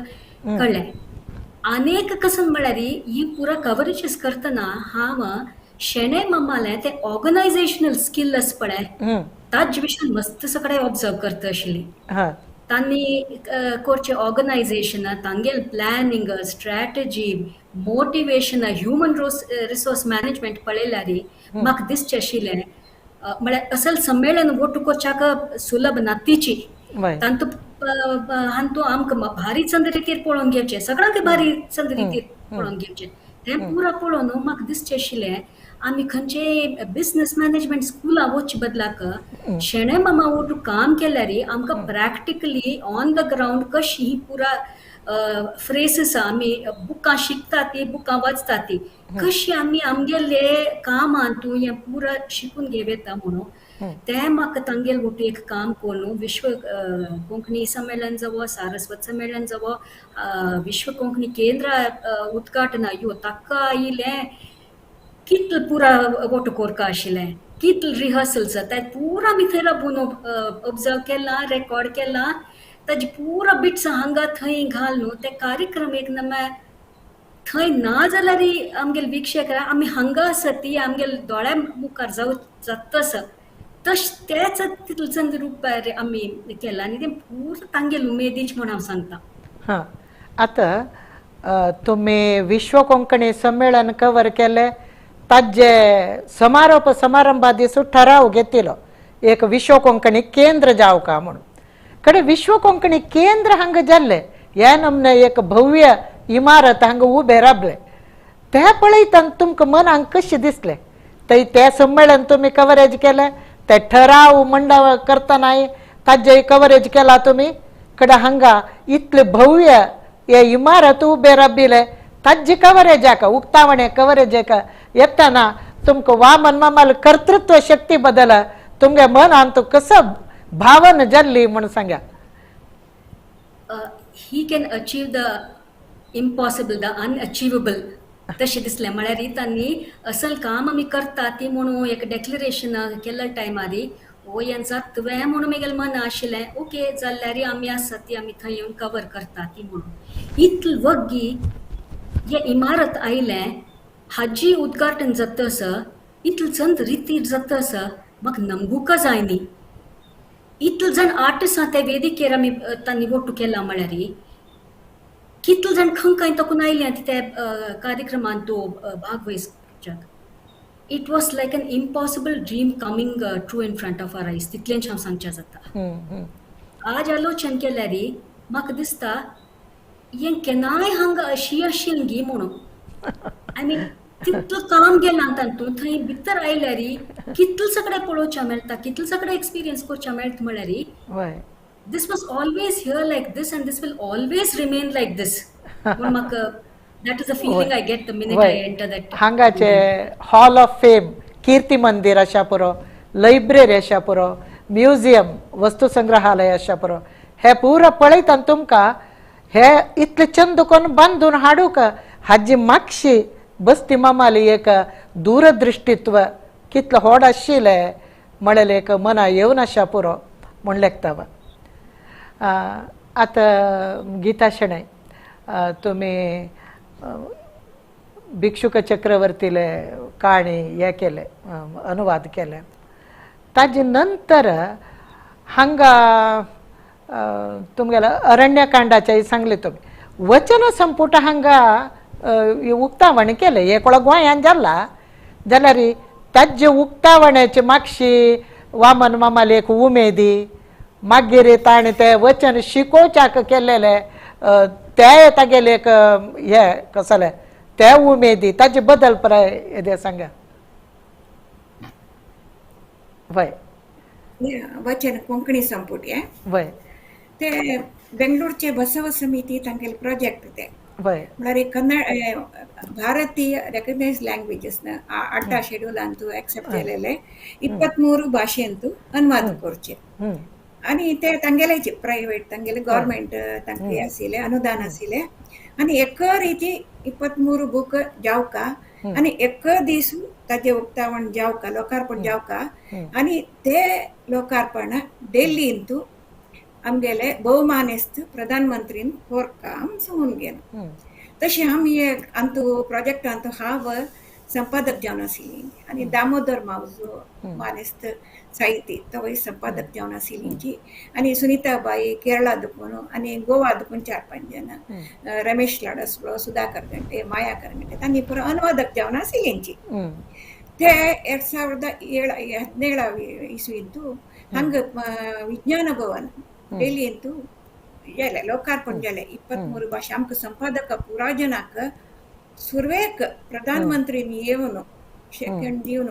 C: कळ्ळें आनीक कसं म्हळ्यार ही पुरा कवरेजीस करतना हांव शेणें मम्मालें तें ऑर्गनायझेशनल स्किल आस पळय ताजे विशयी मस्त सगळें ऑब्जर्व करता आशिल्लीं
A: हां
C: तांणी करचें ऑर्गनायझेशन तांगेल planning strategy motivation human resource management पळयल्यार म्हाका दिसचें आशिल्लें म्हळ्यार असल संमेलन वोट करच्याक सुलभ नातीची
A: वय
C: हांतू आमकां भारी चंद रितीर पळोवन घेवचें सगळ्यांक भारी चंद रितीर पळोवन घेवचें तें पुरा पळोवन म्हाका दिसचें आशिल्लें आमी खंयचे बिझनेस मॅनेजमेंट स्कुलां वचचे बदलाक शेणें मामा वटू काम केल्यार आमकां प्रॅक्टिकली ऑन द ग्रावंड कशी ही पुरा फ्रेसीस आमी बुकां शिकता ती बुकां वाचता ती कशी आमी आमगेले काम तूं हें पुरा शिकून घेवता म्हणून तें म्हाका तांगेल वटू एक काम कोरून विश्व कोंकणी संमेलन जावो सारस्वत संमेलन जावो विश्व कोंकणी केंद्र उद्घाटन ह्यो ताका आयिल्लें कितल पुरा वोट कोरका आशिल्लें कितल रिहर्सल्स ते पुरा आमी थंय राबून ऑब्जर्व केलां रेकॉर्ड केलां ताजी पुरा बिट्स हांगा थंय घाल न्हू ते कार्यक्रम एक नम्या थंय ना जाल्यार आमगेल विक्षक आमी हांगा आसा ती आमगेल दोळ्या मुखार जाता आसा तश तेच तितून रूप आमी केलां आनी तें पुरा तांगेल उमेदीच म्हूण हांव सांगता
A: हां आतां तुम्ही विश्व कोंकणी संमेलन कवर केले ताजे समारोप समारंभा दिसू ठराव घेतिलो एक विश्व कोंकणी केंद्र जावका म्हणून कडे विश्व कोंकणी केंद्र हांगा जाल्ले ह्या नमने एक भव्य इमारत हांगा उबे राबले ते पळयतना तुमकां मनाक कशें दिसलें ते संमेलन तुम्ही कवरेज केले ते ठराव मंडळ करतना ताजे कवरेज केला तुम्ही कडे हांगा इतले भव्य ये इमारत उबे राबिले ताजी कवरेज आका उक्तावणे कवरेज येताना तुमकां वामन मामाल कर्तृत्व शक्ती बदल तुमगे मनान तो कसं भावन जाल्ली म्हण सांगा
C: he can achieve the impossible the unachievable तशें दिसलें म्हळ्यार तांणी असल काम आमी करता ती म्हणून एक डेक्लरेशन केल्या टायमार ओ हें जातवें म्हणून म्हगेलें मन आशिल्लें ओके जाल्यार आमी आसा ती आमी थंय येवन कवर करता ती म्हणून इतल वग्गी हे इमारत आयलें हाजी उद्घाटन जातस इतल चंद रितीर जातस म्हाका नमगुका जाय न्ही इतल जण आर्टिस्टां ते वेदिकेर आमी तांणी वोटू केला म्हळ्यार कितल जण खंय तकून आयले ते कार्यक्रमान तो भाग वहिसच्याक it was like an impossible dream coming true in front of our eyes तितलेंच हांव सांगचें जाता आज आलोचन केल्यार म्हाका दिसता हें केन्नाय हांगा अशी आशिल्ली म्हणून आय मीन कितलं काम गेलां तातूंत थंय भितर आयल्यार कितल सगळें पळोवचें मेळटा कितल सगळें एक्सपिरियन्स करचें मेळटा म्हळ्यार this was always here like this and this will always remain like this that is the feeling I get the minute I enter that
A: हांगाचे हॉल ऑफ फेम कीर्ती मंदिर अशा पुरो लायब्ररी अशा पुरो म्युझियम वस्तू संग्रहालय अशा पुरो हे पुरो पळयतना तुमकां हे इतले चंद कोन्न बांदून हाडूक हाजी मागशी बसती मामाली एक दूरदृष्टित्व कितलो व्हड आशिल्लें म्हळें एक मना येवन आशा पुरो म्हण लेखता आता गीता शेणै तुम्ही भिक्षुक चक्रवर्तीले काणी हे केले अनुवाद केले ताजे नंतर हांगा तुमगेला अरण्यकांडाचे सांगले तुम्ही वचन संपुट हांगा उक्तावण केले हे कोळा गोंयान जाला जाल्यार ताजे उक्तावण्याचे मागशी वामन मामाले एक उमेदी मागीर ताणें ते वचन शिकोवच्याक केलेले ते तागेले एक हे कसले ते उमेदी ताजे बदल प्राय सांगा वय
B: वचन कोंकणी संपुट हे
A: वय
B: ते बेंगळूरचे बसव समिती तांगेले प्रोजेक्ट ते
A: वय
B: म्हळ्यार कन्नड ಭಾರತೀಯ ರೆಕಗ್ನೈಸ್ ಲ್ಯಾಂಗ್ವೇಜಸ್ನ 8 ಶೆಡ್ಯೂಲ್ ಅಂತೂ एक्सेप्ट केलेले 23 भाशेंतू अनुवाद करचे
A: हम्म
B: आणि ते तांगेलेचे प्रायव्हेट तांगेले गव्हर्नमेंट तांगे आशिल्ले अनुदान आशिल्ले आणि एक रिती 23 बूक जावका आणि एक दीस ताजे उक्तावण जावका लोकार्पण जावका आणि ते लोकार्पण दिल्लींतू आमगेले बहुमानेस्त प्रधानमंत्रीन कोरका सांगून गेलो तशी आमी अंतू प्रोजेक्ट अंतू हांव संपादक जावन आशिल्ली आणि दामोदर मावजो मानेस्त साहिती तवय संपादक जावन आशिल्लींची आणि सुनीताबाई केरळा दुखून आणि गोवा दुखून 4-5 जण रमेश लाडसलो सुधाकर गंटे माया करगंटे तांणी पुरो अनुवादक जावन आशिल्लींची ते 2017 इसवींतू हंग विज्ञान भवन डेल्लींतू गेले लोकार्पण गेले 23 भाषा आमकां संपादक पुरा जनाक सुरवेक प्रधानमंत्रीन येवन सेकंड दिवन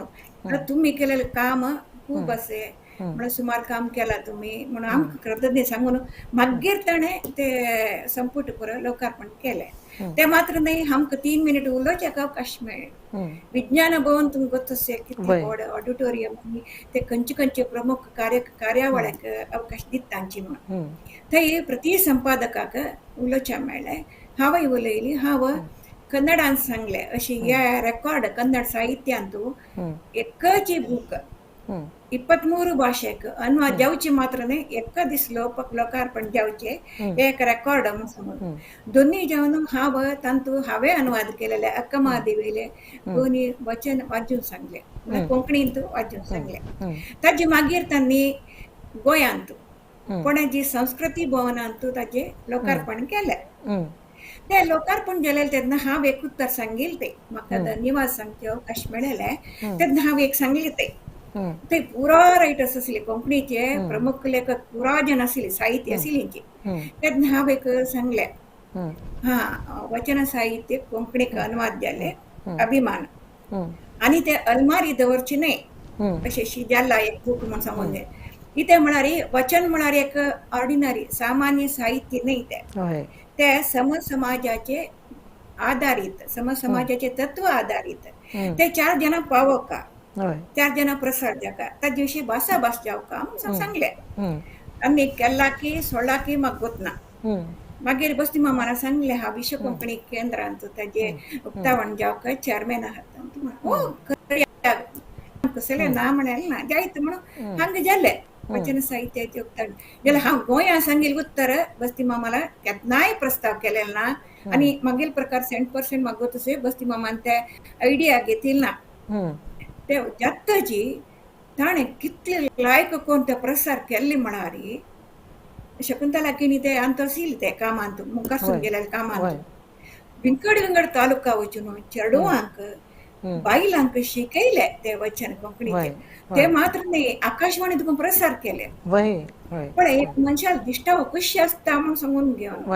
B: तुम्ही केलेले काम खूप असे म्हणून सुमार काम केला तुम्ही म्हणून आमकां कृतज्ञ सांगून मागीर ताणें ते संपुट पुरो लोकार्पण केले ते मात्र नाही आमकां 3 मिनिट उलोवचें अवकाश मेळ्ळे विज्ञान भवन तुमकां गोतसे कितले व्हड ऑडिटोरियम ते खंयचे प्रमुख कार्यावळ्याक अवकाश दिता तांची म्हणून थंय प्रति संपादकाक उलोवचें मेळ्ळें हांवय उलयली हांव कन्नडान सांगले अशी ह्या रेकॉर्ड कन्नड साहित्यांतू एकच बूक 23 भाषेक अनुवाद जावचे मात्र नाही एक दीस लोकार्पण जावचे एक रेकॉर्ड म्हणून दोन्ही जावन हांव तांतू हांवें अनुवाद केलेले अक्कमहादेवीले दोन्ही वचन वाचून सांगले कोंकणींत वाचून सांगले ताजे मागीर तांणी गोंयांत पणजी संस्कृती भवनांतू ताजे लोकार्पण केले ते लोकार्पण केले तेन्ना हांव एक उत्तर सांगिल्लें ते म्हाका धन्यवाद सांगचे अवकाश मेळ्ळेले तेन्ना हांव एक सांगिल्लें ते पुरो रायटर्स आशिल्ले कोंकणीचे प्रमुख लेखक पुरा जन आशिल्ले साहित्य आशिल्लींची तेन्ना हांव एक सांगलें वचन साहित्य कोंकणीक अनुवाद जाले अभिमान आणि ते अलमारी दवरची न्हय अशें शिजाल्ला एक बूक म्हणून सांगून जाय इथे म्हळ्यार वचन म्हळ्यार एक ऑर्डिनरी सामान्य साहित्य न्हय ते समसमाजाचे आधारित समसमाजाचे तत्व आधारित ते 4 जणां पावोका 4 जणां प्रसार जाका ताजे विशीं भासा जावका म्हणून सांगले आनी केला की सोडला की म्हाका गोतना मागीर बस्ती मामाला सांगले हा विश्व कोंकणी केंद्रांत ताजे उक्तावण जावका चेअरमॅन आहात कसले ना म्हणाले ना जायत म्हणून हांगा जाले वचन साहित्याचे उक्तावण जाल्यार हांव गोंया सांगिल्लें उत्तर बस्ती मामाला केन्नाय प्रस्ताव केलेलो ना आणि मागील प्रकार 100% म्हाका तसे बस्ती मामान ते आयडिया घेतिल्ली ना ते जात्तजी ताणें कितले लायक कोण ते प्रसार केल्ले म्हणारी शकुंतला किणी ते आंतरसील ते कामांत मुखार सुरू गेलेले कामांत विंगड तालुका वचून चेडवांक बायलांक शिकयले ते वचन कोंकणीचे ते मात्र नाही आकाशवाणी तुका प्रसार केले पण एक मनशाला दिश्टावो कशी आसता म्हणून सांगून घेवन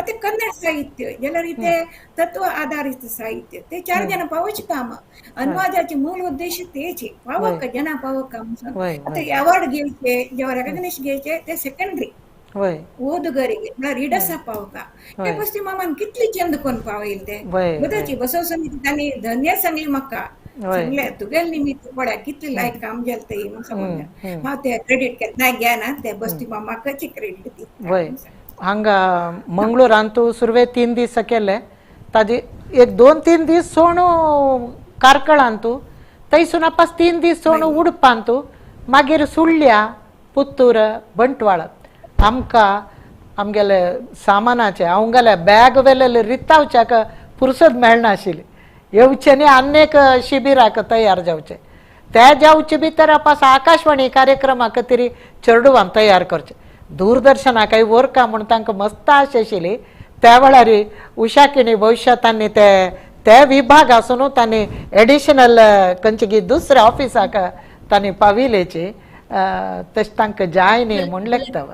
B: आता कन्नड साहित्य जाल्यार इथे तत्व आधारित साहित्य ते 4 जणां पावोवचें काम अनुवादाचे मूल उद्देश तेच पावोवका जनां पावोवका आता अवॉर्ड घेवचे जेव्हा रेकग्नेशन घ्यायचे ते सेकंडरी ಓದುಗರಿಗೆ ರೀಡರ್ಸ್ ಪಾವಕ ते बस्ती मामान कितली चंद कोण पावईल ते बदाची बसव समिती त्यांनी धन्य सांगली म्हाका सांगले तुगेल निमित्त पड्या कितली लायक काम जालते म्हणून सांगून हांव ते क्रेडिट केन्नाय घेना ते बस्ती मामाकच क्रेडिट दिता
A: हांगा मंगळूरांतू सुरवे 3 दीस केले ताजे एक 2-3 दीस सोण कारकळांतू थंयसून आपास 3 दीस सोण उडपांतू मागीर सुಳ್ಳ್या पुत्तूर बंटवाळ आमकां आमगेले सामानाचे अवंगेले बॅग वेलेले रितावच्याक फुरसत मेळनाशिल्ली येवचे न्ही अनेक शिबिराक तयार जावचे ते जावचे भितर आपास आकाशवाणी कार्यक्रमाक तरी चेडवान तयार करचे दूरदर्शनाकय वरका म्हूण तांकां मस्त आश आशिल्ली त्या वेळार उशा किणी भविश्यात तांणी ते विभाग आसून तांणी एडिशनल खंयचे दुसऱ्या ऑफिसाक तांणी पाविलेची तशें तांकां जाय न्ही म्हूण लेखता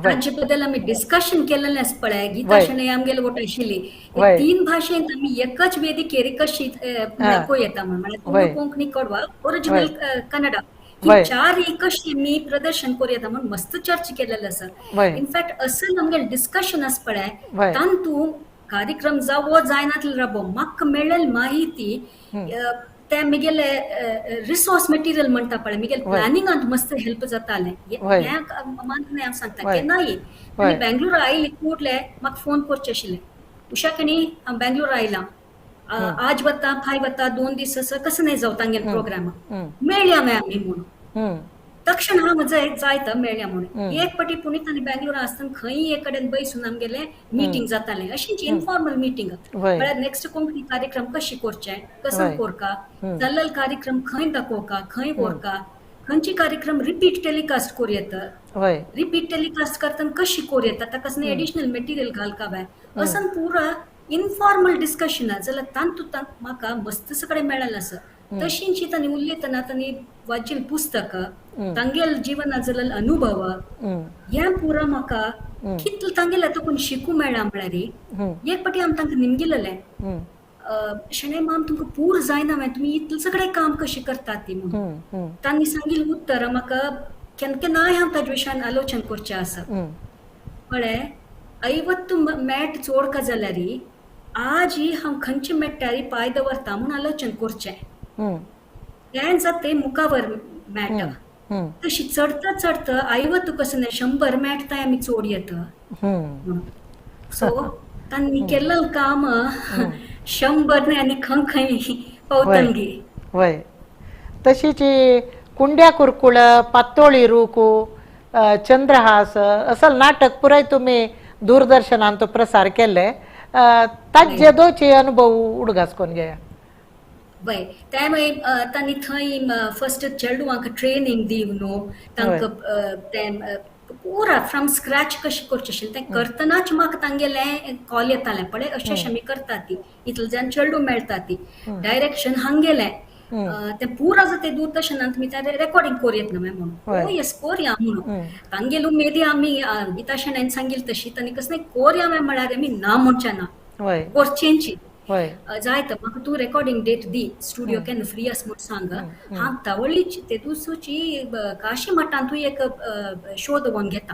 C: तांचे बद्दल आमी डिस्कशन केलेलें पळय गीता शणै आमगेले वोट आशिल्ली 3 भाशेंत आमी एकच वेदिकेर कशी दाखोव येता म्हळ्यार कोंकणी कोडवा ओरिजिनल कन्नडा की
A: वय.
C: चारय कशी मी प्रदर्शन करूं येता म्हणून मस्त चर्चा केलेलो आसा.
A: वय.
C: इनफॅक्ट असं आमगेलें डिस्कशन आस पळय
A: वय.
C: तांतू कार्यक्रम जावो जायनातलो राबो म्हाका मेळिल्ली माहिती ते म्हगेले रिसोर्स मटेरियल म्हणटा पळय म्हगेले
A: वय.
C: प्लॅनिंगांत मस्त हेल्प जातालें
A: वय.
C: हें मानून हांव सांगता
A: वय.
C: केन्नाय
A: वय.
C: आनी बेंगलोर आयली कूडले म्हाका फोन करचें आशिल्लें उशा खणी हांव बेंगलोर आयलां आज वता फाय वता 2 दीस असं कसं नाही जाऊ तांगेल प्रोग्राम मेळया आमी म्हणून तक्षण हांव जायता मेळया म्हणून एक पाटी पुणीत आनी बेंगलोर आसतना खंय एक कडेन बैसून आमगेलें मिटींग जातालें अशींच इन्फॉर्मल मिटींग
A: वय.
C: म्हळ्यार नेक्स्ट कोंकणी कार्यक्रम कशी करचे कसं
A: वय.
C: कोरका जाल्लेल कार्यक्रम खंय दाखोवका खंय व्हरका खंयची कार्यक्रम रिपीट टेलिकास्ट करूं येता
A: वय.
C: रिपीट टेलिकास्ट करतना कशी करूं येता ताका कसं एडिशनल मटेरियल घालका बाय असं पुरा इन्फॉर्मल डिस्कशन जाल्यार तांतूंत म्हाका मस्त कडेन मेळ्ळें आसा तशींच तांणी उलयतना तांणी वाचील पुस्तकां तांगेल जिवनांत जाल्ले अनुभव हें पुरा म्हाका कितलें तांगेले तातूंत शिकूं मेळ्ळां म्हळ्यार एक पाटी हांव तांकां निमगेलेलें शणै माम तुमकां पूर जायना मागीर तुमी इतलें सगळें काम कशें करतात ती म्हणून तांणी सांगिल्लें उत्तर म्हाका केन्ना केन्नाय हांव ताजे विशयान आलोचना करचें आसा म्हळ्यार 50 मॅट चोडका जाल्यार आज हांव खंयचे मॅटार पांय दवरता म्हूण आलोचना करचें हें जाता मुखावर मॅट तशी चडता चडता 50 कसं नाही 100 मॅट थंय आमी चोड येता सो तांणी केल्लें काम 100 न्ही आनी खंय पावतलगी
A: वय. तशीच कुंड्या कुरकुळ पातोळी रूकू चंद्रहास असं नाटक पुराय तुम्ही दूरदर्शनान तो प्रसार केले ताजे दोचे अनुभव उडगास कोण घ्या
C: वय त्या मागीर तांणी थंय फर्स्ट चेडवांक ट्रेनिंग दिवन न्हू तांकां तें पुरा फ्रॉम स्क्रॅच कशें करचें आशिल्लें तें करतनाच म्हाका तांगेलें कॉल येतालें पळय अशें अशें आमी करतात ती इतलें जाण चेडूं मेळटात ती डायरेक्शन हांगेलें तें पुरा तें दूरदर्शनांत तुमी तें रेकॉर्डिंग करूं येता न्हू म्हणून ओ येस कोरया म्हणून तांगेल उमेदी आमी गीता शेणेन सांगिल्ली तशी तांणी कसं नाही कोरया म्हळ्यार आमी ना म्हणचें ना करचेंची जायत म्हाका तूं रेकॉर्डिंग डेट दी स्टुडिओ केन्ना फ्री आस म्हूण सांग हांव तावळीची ते दुसोची काशी मठांत तूं एक शो दवरून घेता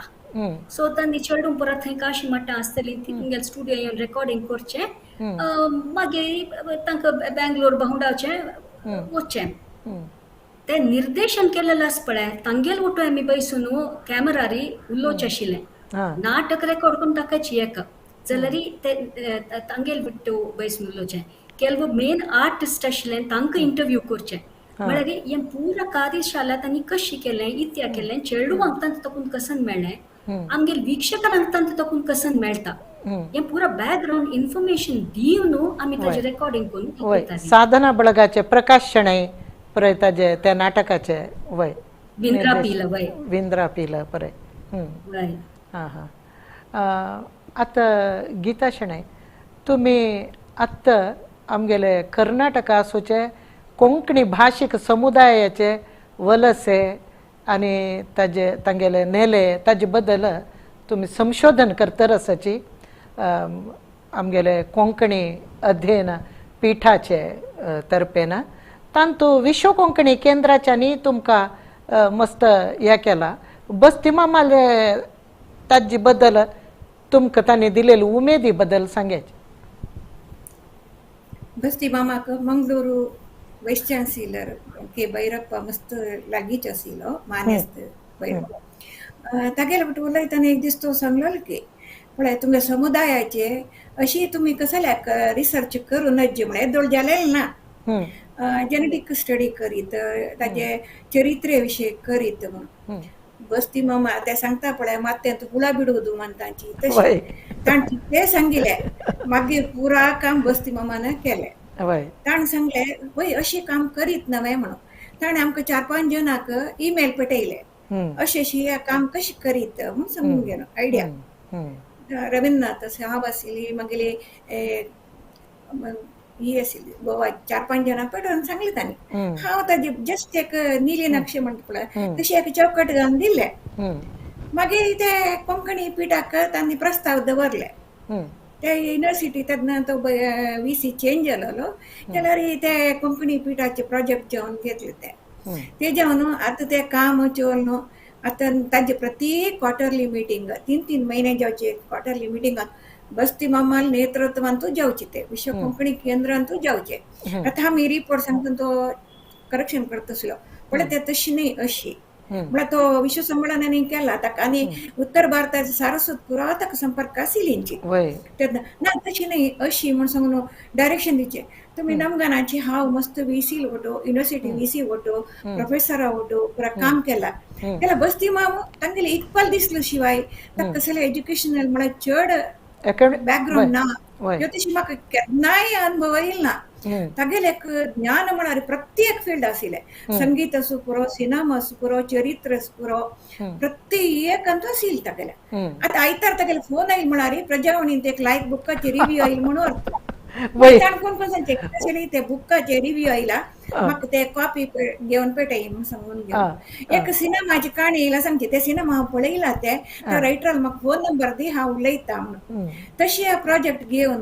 C: सो तांणी चेडूं परत थंय काशी मठां आसतली ती तुमगेले स्टुडिओ येवन रेकॉर्डिंग करचें मागीर तांकां बेंगलोर भावंडावचें वचचें तें निर्देशन केलेलें आस पळय तांगेल वटून आमी बैसून कॅमेरारी उलोवचें आशिल्लें नाटक रेकॉर्ड करून दाखयची एका जाल्यार ते तांगेल बिट्टो बैसून उलोवचें केल्लो मेन आर्टिस्ट आशिल्लें तांकां इंटरव्यू करचें म्हळ्यार हें पुरा कार्यशाला तांणी कशी केलें इत्या केलें चेडवांक तांकां तातूंत कसन मेळ्ळें आमगेल विक्षकांक तांकां तातूंत कसन मेळटा हें पुरा बॅकग्रावंड इन्फॉर्मेशन दिवन आमी ताजें रेकॉर्डिंग करून
A: साधना बळगाचे प्रकाश शणै पळय ताजे त्या नाटकाचे वय विंद्रा पिला पळय
C: वय
A: हां हां आतां गीता शणै तुमी आत्ता आमगेले कर्नाटका आसूचे कोंकणी भाशीक समुदायाचे वलसे आनी ताजे तांगेले नेले ताजे बद्दल तुमी संशोधन करता आसाची आमगेले कोंकणी अध्ययन पिठाचे तर्फेन तांतू विश्व कोंकणी केंद्राच्यांनी तुमकां मस्त हें केला बस्ती मामाले ताजे बद्दल तुमकां तांणी दिलेली उमेदी बद्दल सांगेच
B: बस्ती मामाक मंगळूरू वायस चान्सिलर के भैरप्पा मस्त लागींच आशिल्लो मानेस्त भैरप्पा तागेले बट उलयतना एक दीस तो सांगलो की पळय तुमगे समुदायाचे अशी तुमी कसल्याक रिसर्च करूनच जे म्हळ्यार येदोळ जालेले ना जेनेटीक स्टडी करीत ताजे चरित्रे विशीं करीत म्हूण बस्ती मामा ते सांगता पळय मातेंत गुळा बिडोदू म्हणटाची तशी तांणी ते सांगिल्लें मागीर पुरा काम बस्ती मामान केलें ताणें सांगलें वय अशें काम करीत नवें म्हणून ताणें आमकां 4-5 जाणांक ईमेल पठयलें अशें हें काम कशें करीत म्हूण सांगून गेलो आयडिया रवींद्रनाथ हांव आशिल्ली मागीर ही आशिल्ली गोवा 4-5 जाणां पळोवन सांगलें तांणी हांव ताजे जस्ट एक निली नक्षी म्हणटा पळय तशी एक चौकट घालून दिल्लें मागीर ते कोंकणी पिठाक तांणी प्रस्ताव दवरले ते युनिवर्सिटी तेन्ना तो VC चेंज जालोलो जाल्यार ते कोंकणी पिठाचे प्रोजेक्ट जेवन घेतले ते तेज्या न्हू आतां तें काम चोल न्हू आतां ताजे प्रत्येक क्वार्टरली मीटिंग 3 महिने जावचे क्वार्टरली मिटिंगात बस्ती मामाल नेतृत्वांतू जावचे ते विश्व कोंकणी केंद्रांतू जावचे आतां आमी रिपोर्ट सांगता तो करेक्शन करतसलो पण ते तशी न्ही अशी म्हळ्यार तो विश्व संमेलनांनी केला ताका आनी उत्तर भारताचो सारस्वत पुरावा ताका संपर्क आशिल्ली हेंची
A: वय
B: ना तशी न्ही अशी म्हूण सांगून डायरेक्शन दिवचे तुम्ही नमगानाची हांव मस्त VC वटो युनिव्हर्सिटी VC वटो प्रोफेसरा वटो पुरा काम केला बस्ती माम तांगेले इकपाल दिसलो शिवाय ताका कसले एज्युकेशनल म्हळ्यार चड बॅकग्राऊंड ना ह्यो तशी म्हाका केन्नाय अनुभव येयल ना तागेले एक ज्ञान म्हळ्यार प्रत्येक फील्ड आशिल्ले संगीत असो पुरो सिनेमा असो पुरो चरित्र असो पुरो प्रत्येकांतू आशिल्ले तागेले आतां आयतार तागेले फोन आयले म्हळ्यार प्रजावाणींत एक लायक बुकाचे रिव्ह्यू आयले म्हणून कोण ते बुकाचे रिव्ह्यू आयला म्हाका ते कॉपी घेवन पेटय म्हणून सांगून घेवन एक सिनेमाची काणी येयला सांगचे ते सिनेमा हांव पळयला ते रायटरान म्हाका फोन नंबर दी हांव उलयतां म्हणून तशें प्रोजेक्ट घेवन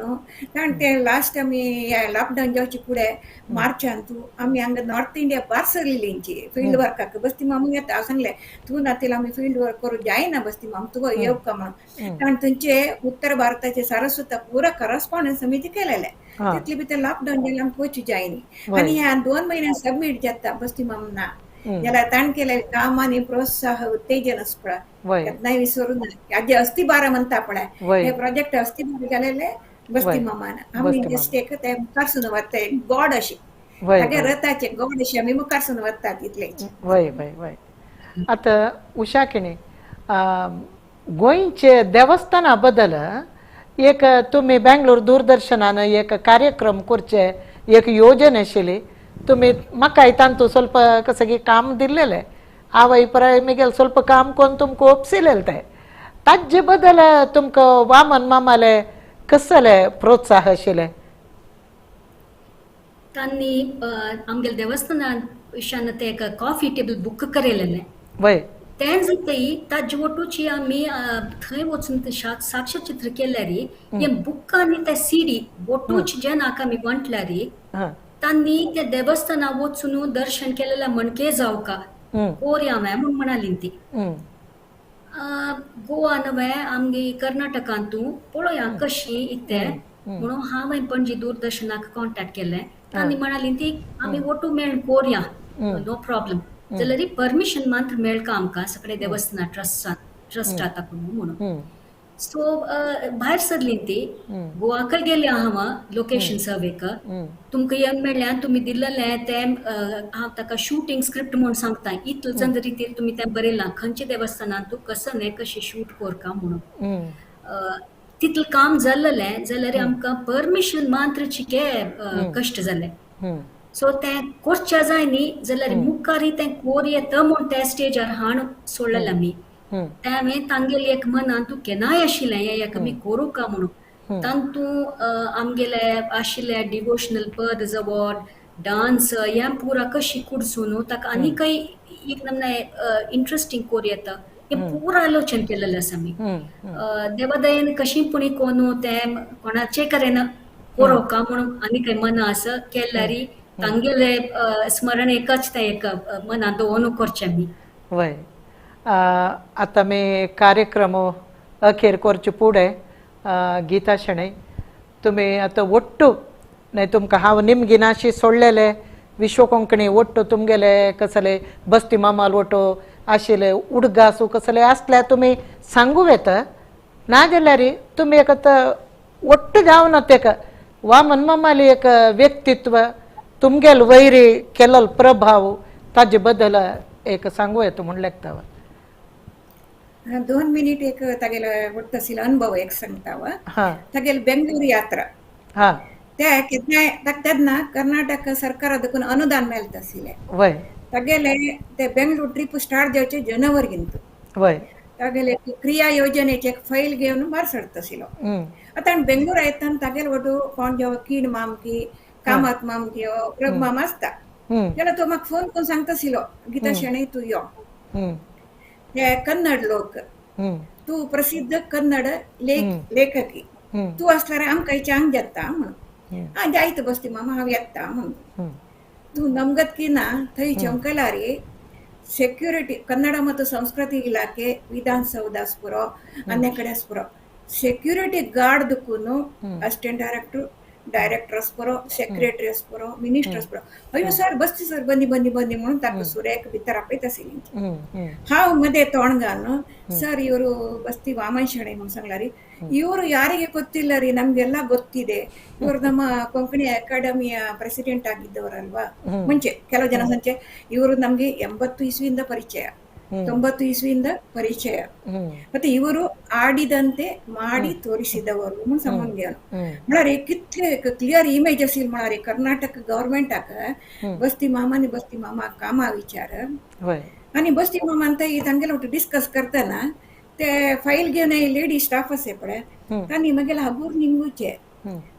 B: कारण ते लास्ट आमी लॉकडावन जावचे फुडें मार्चांत आमी हांगा नॉर्थ इंडिया भायर सरलेलींची फील्ड वर्काक बस्ती मामूक येता हांव सांगलें तूं नातिला आमी फील्ड वर्क करूं जायना बस्ती माम तुका येवका म्हणून कारण थंयचे उत्तर भारताचे सारस्वता पुरा करस्पॉन्डन्स समिती केलेले तितले भितर लॉकडावन जाल्यार आमकां वचूं जायनी आनी ह्या 2 महिन्यान सबमीट जाता बस्ती माम ना जाल्यार ताण केले काम आनी प्रोत्साह उत्तेजन असो पळय केन्नाय विसरूं ना हाजे अस्तिबार म्हणटा पळय हे प्रोजेक्ट अस्तिबार केलेले बस्ती मामान आमी जस्ट एक ते मुखार सुन वता गॉड अशी तागे रथाचे गॉड अशी आमी मुखार सुन वता तितलेच
A: वय वय वय आतां उशा किणी गोंयचे देवस्थाना बद्दल एक तुम्ही बेंगलोर दूरदर्शनान एक कार्यक्रम करचे एक योजना आशिल्ली तुम्ही म्हाका तांतू ಸ್ವಲ್ಪ कसगी काम दिल्लेले हांव प्राय मिगेल ಸ್ವಲ್ಪ काम कोन्न तुमकां ओपसिलेले ते ताजे बद्दल तुमकां वामन मामाले कसले प्रोत्साह आशिल्ले
C: तांणी आमगेल्या देवस्थानान विशयान ते एक कॉफी टेबल बूक करेलें
A: वय
C: तें जातई ताजे वटूची आमी थंय वचून साक्ष्यचित्र केल्यार हे बुक्क आनी ते सीडी वटूच जे नाका आमी म्हटल्यार तांणी ते देवस्थाना वचून दर्शन केलेल्या मणके जावका कोरया म्हणून म्हणाली ती गोवा नवे आमगे कर्नाटकांतू पळोवया कशी इते म्हणून हांवें पणजी दूरदर्शनाक कॉन्टॅक्ट केलें तांणी म्हणाली ती आमी वटू मेळून कोरया नो प्रॉब्लम जाल्यार परमिशन मात्र मेळका आमकां सगळे देवस्थाना ट्रस्ट आता म्हणून सो भायर सरली ती गोवाकय गेले हांव लोकेशन सर्वेक तुमकां येवन मेळ्ळें तुमी दिल्लें तें हांव ताका शूटिंग स्क्रिप्ट म्हणून सांगता इतलो रितीर तुमी तें बरयलां खंयच्या देवस्थानांत तूं कसं न्हय कशें शूट करका म्हणून तितलें काम जाल्लें जाल्यार आमकां परमिशन मात्र चिके कश्ट जाले सो तें करचें जाय न्ही जाल्यार मुखार तें कोर येता म्हूण त्या स्टेजार हाण सोडलेलें आमी त्यावेळें तांगेली एक मनान तूं केन्नाय आशिल्लें हें आमी करूं का म्हणून तांतू आमगेले आशिल्ले डिवोशनल पद जवळ डान्स हें पुरा कशी कुडसून ताका आनीकय एक नमने इंट्रस्टींग कोर येता हें पुरा आलोचन केलेलें आसा आमी देवादयेन कशी पुणी कोनू तें कोणाचें करेना कोरोका म्हणून आनीकय मना आसा केल्यार तांगेले स्मरण एकच ते एक मना दवरून करचें आमी
A: वय आता मी कार्यक्रम अखेर करचे पुढे गीता शणै तुम्ही आता ಒಟ್ಟು नाही तुमकां हांव निमगिनाशी सोडलेले विश्व कोंकणी ಒಟ್ಟು तुमगेले कसले बस्ती मामाल ಒಟ್ಟು आशिल्ले उडगासू कसले आसल्यार तुमी सांगू येता ना जाल्यार तुमी एक ಒಟ್ಟು जावन तेका वामन मामाली एक व्यक्तित्व तुमगेल वैरी केलेलो प्रभाव ताजे बद्दल एक सांगू येता म्हण लेखता
B: 2 मिनिट एक तागेलो वट्टसिलो अनुभव एक सांगता तागेल बेंगळूर यात्रा ते केन्नाय तेन्ना कर्नाटक सरकारादकून अनुदान मेळटा आशिल्लें
A: वय
B: तागेले ते बेंगळूर ट्रीप स्टार्ट जावचे जनवरींत
A: वय
B: तागेले क्रिया योजनेचे एक फायल घेवन भायर सरता आशिल्लो आतां बेंगळूर येतना तागेले वटू कोण जो कीड मामकी कामात मामकी प्रभ माम आसता जाल्यार तो म्हाका फोन करून सांगता आशिल्लो गीता शेणै तूं यो हे कन्नड लोक तूं प्रसिद्ध कन्नड लेखकी तूं आसल्यार आमकां चांग जाता म्हणून जायत बसती मामा हांव येता म्हणून तू ನಮ್ಗದ್ಕಿನ ಥೈ ಚೌಕಲಾರಿ ಸೆಕ್ಯೂರಿಟಿ ಕನ್ನಡ ಮತ್ತು ಸಂಸ್ಕೃತಿ ಇಲಾಖೆ ವಿಧಾನಸೌಧ ಸ್ಪುರೋ अन्य ಕಡೆ ಸ್ಪುರೋ ಸೆಕ್ಯೂರಿಟಿ ಗಾರ್ಡ್ ದುಕ್ಕೂನು ಅಸಿಸ್ಟೆಂಟ್ ಡೈರೆಕ್ಟರ್ ಸ್ಪುರೋ ಸೆಕ್ರೆಟರಿ ಸ್ಪುರೋ ಮಿನಿಸ್ಟರ್ ಸ್ಪುರೋ ಅಯ್ಯೋ ಸರ್ ಬಸ್ತಿ ಸರ್ ಬನ್ನಿ ಬನ್ನಿ ಬನ್ನಿ म्हणून ताका सुरेख भितर आपयता सिलिंग हांव मध्ये तोंडगानु ಸರ್ ಇವರು ಬಸ್ತಿ ವಾಮನ್ ಶೆಣೆ म्हणून सांगलारी ಇವರು ಯಾರಿಗೆ ಗೊತ್ತಿಲ್ಲ ರೀ ನಮ್ಗೆಲ್ಲ ಗೊತ್ತಿದೆ ಇವರು ನಮ್ಮ ಕೊಂಕಣಿ ಅಕಾಡೆಮಿಯ ಪ್ರೆಸಿಡೆಂಟ್ ಆಗಿದ್ದವರಲ್ವಾ ಮುಂಚೆ ಕೆಲವು ಜನ ಸಂಚೆ ಇವರು ನಮ್ಗೆ 80 ಇಸ್ವಿಯಿಂದ ಪರಿಚಯ 90 ಇಸ್ವಿಯಿಂದ ಪರಿಚಯ ಮತ್ತೆ ಇವರು ಆಡಿದಂತೆ ಮಾಡಿ ತೋರಿಸಿದವರು ಸಂಬಂಧಿಯನು म्हळ्यार कितले क्लियर इमेज असेल म्हळ्यार कर्नाटक गव्हर्नमेंट बस्ती मामा कामा विचार आणि बस्ती मामा ಅಂತ ಈ ತಂಗೆಲ್ಲ ಒಟ್ಟು ಡಿಸ್ಕಸ್ करताना ते ಫೈಲ್ घेऊन लेडी स्टाफ असे पडे तानी मगेला हगूर निंगूचे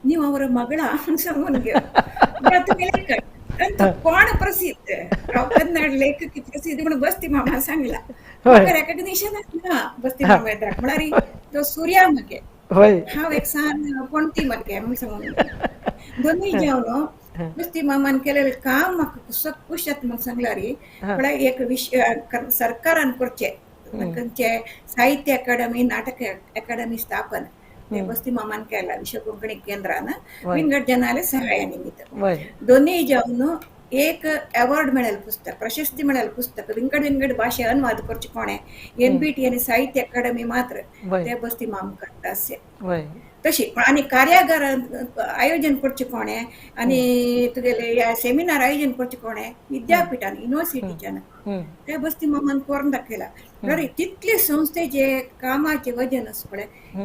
B: ನೀವು ಅವರ ಮಗಳ ಸಂಬಂಧ तुम्ही लेखक कोण प्रसिद्ध कन्नड लेखक प्रसिद्ध म्हणून बस्ती मामा सांगला रेकग्निशन ना बस्ती मामा येतात म्हळ्यार तो सूर्या मगे हांव एक सान कोणती मगे म्हणून सांगून दोन्ही जेवण बस्ती मामान केलेले काम म्हाका कुसक कुशत म्हणून सांगल्यार म्हळ्यार एक विषय सरकारान करचे खंयचे साहित्य अकादमी नाटक अकादमी स्थापन ते बस्ती मामान केला विश्व कोंकणी केंद्रान विंगड जनाले सहाय्य निमित्त दोन्ही जावन एक अवॉर्ड मिळेल पुस्तक प्रशस्ती मिळेल पुस्तक विंगड भाषे अनुवाद करचे कोणे एनबीटी आणि साहित्य अकादमी मात्र ते बस्ती माम करता असे तशी आणि कार्यागार आयोजन करचे कोणे आणि तुगेले या सेमिनार आयोजन करचे कोणे विद्यापीठान युनिव्हर्सिटीच्यान ते बस्ती मामान करून दाखयला बरे तितले संस्थेचे कामाचे वजन असं पडे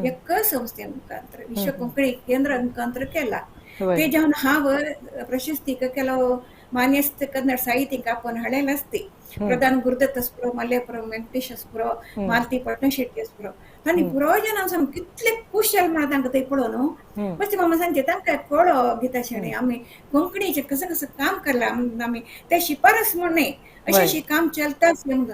B: एक संस्थे मुखांतर विश्व कोंकणी केंद्र मुखांतर केला ते जेवण हांव प्रशस्तीक केलो मान्यस्थ कन्नड साहित्यिक आपण हाडलेले असते प्रधान गुरुदत्त स्पुरो मल्लेपुरम वेंकटेश स्पुरो मालती पटणशेट्टी स्पुरो आणि पुरोजन साम कितले कुशल म्हणून तांकां थंय पळोवन बस्ती मामा सांगचे तांकां कळो गीता शेणे आमी कोंकणीचें कसं काम करला आमी ते शिफारस म्हण न्ही अशें काम चलता म्हणून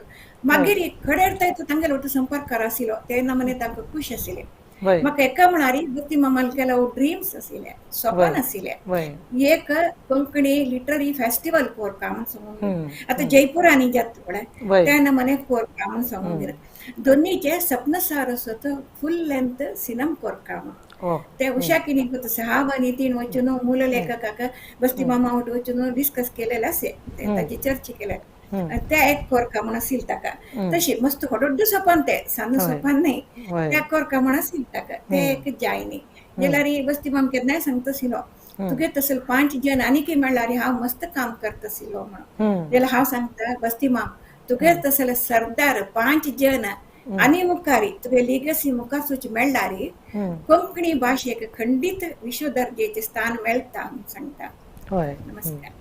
B: मागीर कडेर तो तांगेलो ಒಟ್ಟು संपर्कार आशिल्लो तेन्ना मने तांकां खूश आशिल्ले म्हाका एका म्हणारी बस्ती मामान केलो ड्रीम्स आशिल्ले स्वप्न आशिल्ले एक कोंकणी लिटररी फेस्टिवल करता म्हणून सांगून आता जयपुरांनी जाता पळय तेन्ना मने करता म्हणून सांगून दिलें दोन्हीचे सपन सारस्वत फुल लेंथ सिनेमा करता ते उषाकिनी हांव आनी तीन वचून मूल लेखकाक बस्ती मामा वचून डिस्कस केलेले आसे ताची चर्चा केल्या ते एक कोरका म्हण आशिल्ल ताका तशी मस्त व्हडलो सोपान ते सानो सोपान न्ही त्या कोरका म्हण आशिल्ल ताका ते एक जायनी जाल्यार बस्ती माम केन्नाय सांगता आशिल्लो तुगे तसले 5 जन आनीक म्हणल्यार हांव मस्त काम करता आशिल्लो म्हणून जाल्यार हांव सांगता बस्ती माम तुगे तसले सरदार 5 जन आनी मुखारी तुगे लिगसी मुखारसूच मेळ्ळार कोंकणी भाशेक खंडीत विश्व दर्जेचे स्थान मेळटा म्हणून सांगता नमस्कार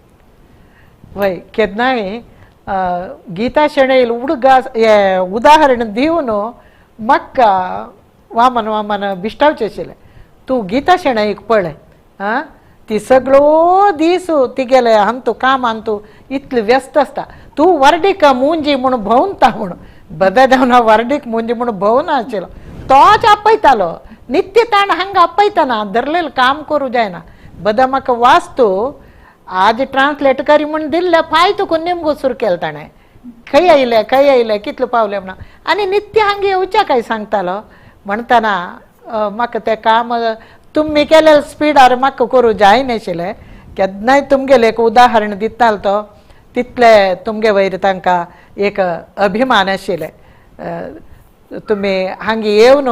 A: वय केन्नाय गीता शेणेल ಹುಡುಗ उदाहरण दिवन म्हाका वामन बिश्टाव चेशिल्ले तूं गीता शेणेक पळय ती सगळो दीस तिगेले अंतू काम अंतू इतली व्यस्त आसता तूं वर्डीक मुंजी म्हणून भोंवता म्हणून बददेवना वर्डीक मुंजी म्हणून भोंवना आशिल्लो तोच आपयतालो नित्य ताण हांगा आपयतना धरलेलें काम करूं जायना बदा म्हाका वाचतो आज ट्रान्सलेट करी म्हणून दिल्ले फाय तुका नेमगो सुरू केलो ताणें खंय आयले कितले पावले म्हणून आनी नित्य हांगा येवच्या काय सांगतालो म्हणटना म्हाका तें काम तुमी केलेले स्पिडार म्हाका करूं जायनाशिल्लें केन्नाय तुमगेलें एक उदाहरण दितालो तो तितले तुमगे वयर तांकां एक अभिमान आशिल्लें तुमी हांगा येवन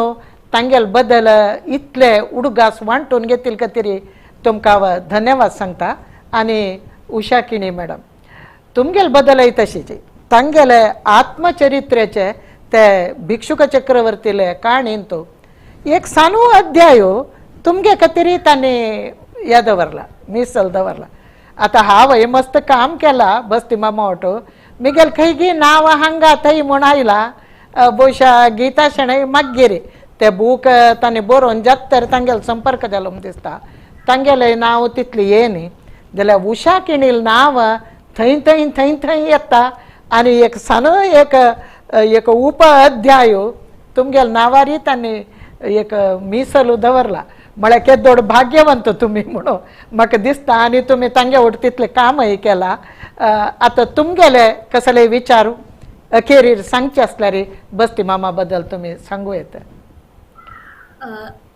A: तांगेले बद्दल इतले उडगास वांटून घेतले खातीर तुमकां धन्यवाद सांगता आणि उषा किणी मॅडम तुमगेले बदलय तशीच तांगेले आत्मचरित्रेचे ते भिक्षुक चक्रवर्तीले काणीन तो एक सानो अध्याय तुमगे खातीर तांणी हे दवरला मिसल दवरला आतां हांव हे मस्त काम केला बस्ती मामा ऑटो मिगेल खंय गी नांव हांगा थंय म्हूण आयला बहुशा गीता शेणै मागीर ते बूक तांणी बरोवन जात्तर तांगेलो संपर्क जालो म्हूण दिसता तांगेलें नांव तितलें ये न्ही जाल्यार उषा किणील नांव थंय थंय थंय थंय येता आनी एक सानो एक उप अध्याय तुमगेल्या नांवारी तांणी एक मिसल दवरला म्हळ्यार केदोड भाग्यवंत तुम्ही म्हणून म्हाका दिसता आनी तुमी तांगे उठ तितलें कामय केलां आतां तुमगेले कसले विचार अखेरीर सांगचे आसल्यार बस्ती मामा बद्दल तुमी सांगू येता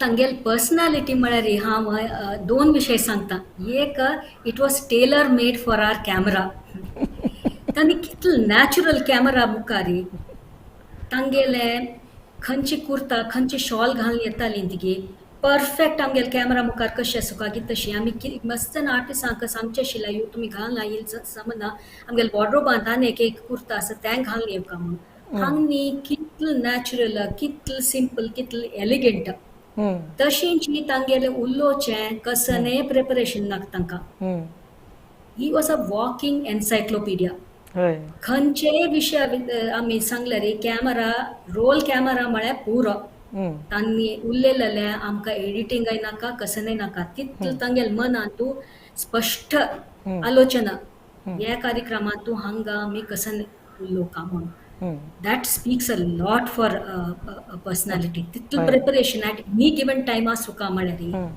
C: तांगेल पर्सनॅलिटी म्हळ्यार हांव दोन विशय सांगता एक it was tailor made for our camera तांणी कितलो नॅचरल कॅमरा मुखारी तांगेले खंयची कुर्ता खंयची शॉल घालून येतालीं तिगे परफेक्ट आमगेले कॅमरा मुखार कशें सुकागी तशी आमी मस्त आर्टिस्टांक सांगचें आशिल्लें ह्यो तुमी घालून येयला समजना आमगेले वॉर्ड्रोबांत आनी एक कुर्ता आसा तें घालून येवका म्हणून हांगनी कितलो नॅचरल कितलो सिंपल कितलो एलिगंट तशींची तांगेले उलोवचें कसलेंय प्रिपरेशन नाका तांकां he was a walking encyclopaedia खंयचेय विशय आमी सांगल्यार कॅमरा रोल कॅमरा म्हळ्यार पुरो तांणी उरलेले आमकां एडिटींगय नाका कसलेंय नाका तितलो तांगेले मनांत तूं स्पश्ट आलोचना ह्या कार्यक्रमांत तूं हांगा आमी कसले उलोवका म्हणून that speaks a lot for personality तितलो preparation at any given time आसुका म्हळ्यार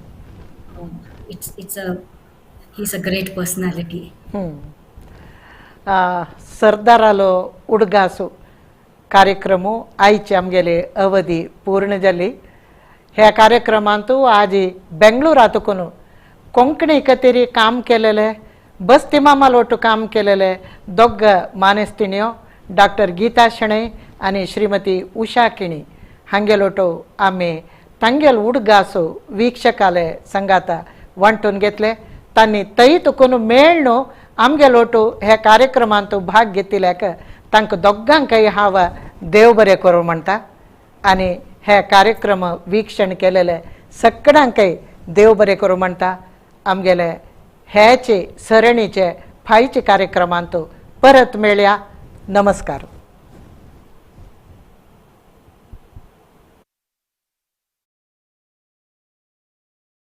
C: it's he is a great personality
A: सरदारालो उडगासो कार्यक्रमू आयची आमगेली अवधी पूर्ण जाली ह्या कार्यक्रमांत आज बेंगळुरातून कोंकणी कतेरी काम केलेले बस्ती मामा लोटू काम केलेले दोग मानेस्तिण्यो डॉक्टर गीता शणै आनी श्रीमती उषा किणी हांगे लोटो आमी तांगेल उडगासो वीक्षकाले संगाता वांटून घेतले तांणी तई तुकून मेळ्ळो आमगे लोटू ह्या कार्यक्रमांत भाग घेतिल्याक तांकां दोगांकय हांव देव बरें करूं म्हणटा आनी हे कार्यक्रम वीक्षण केलेले सगळ्यांकय देव बरें करूं म्हणटा आमगेले हेचे सरणीचे फायचे कार्यक्रमांत परत मेळया नमस्कार.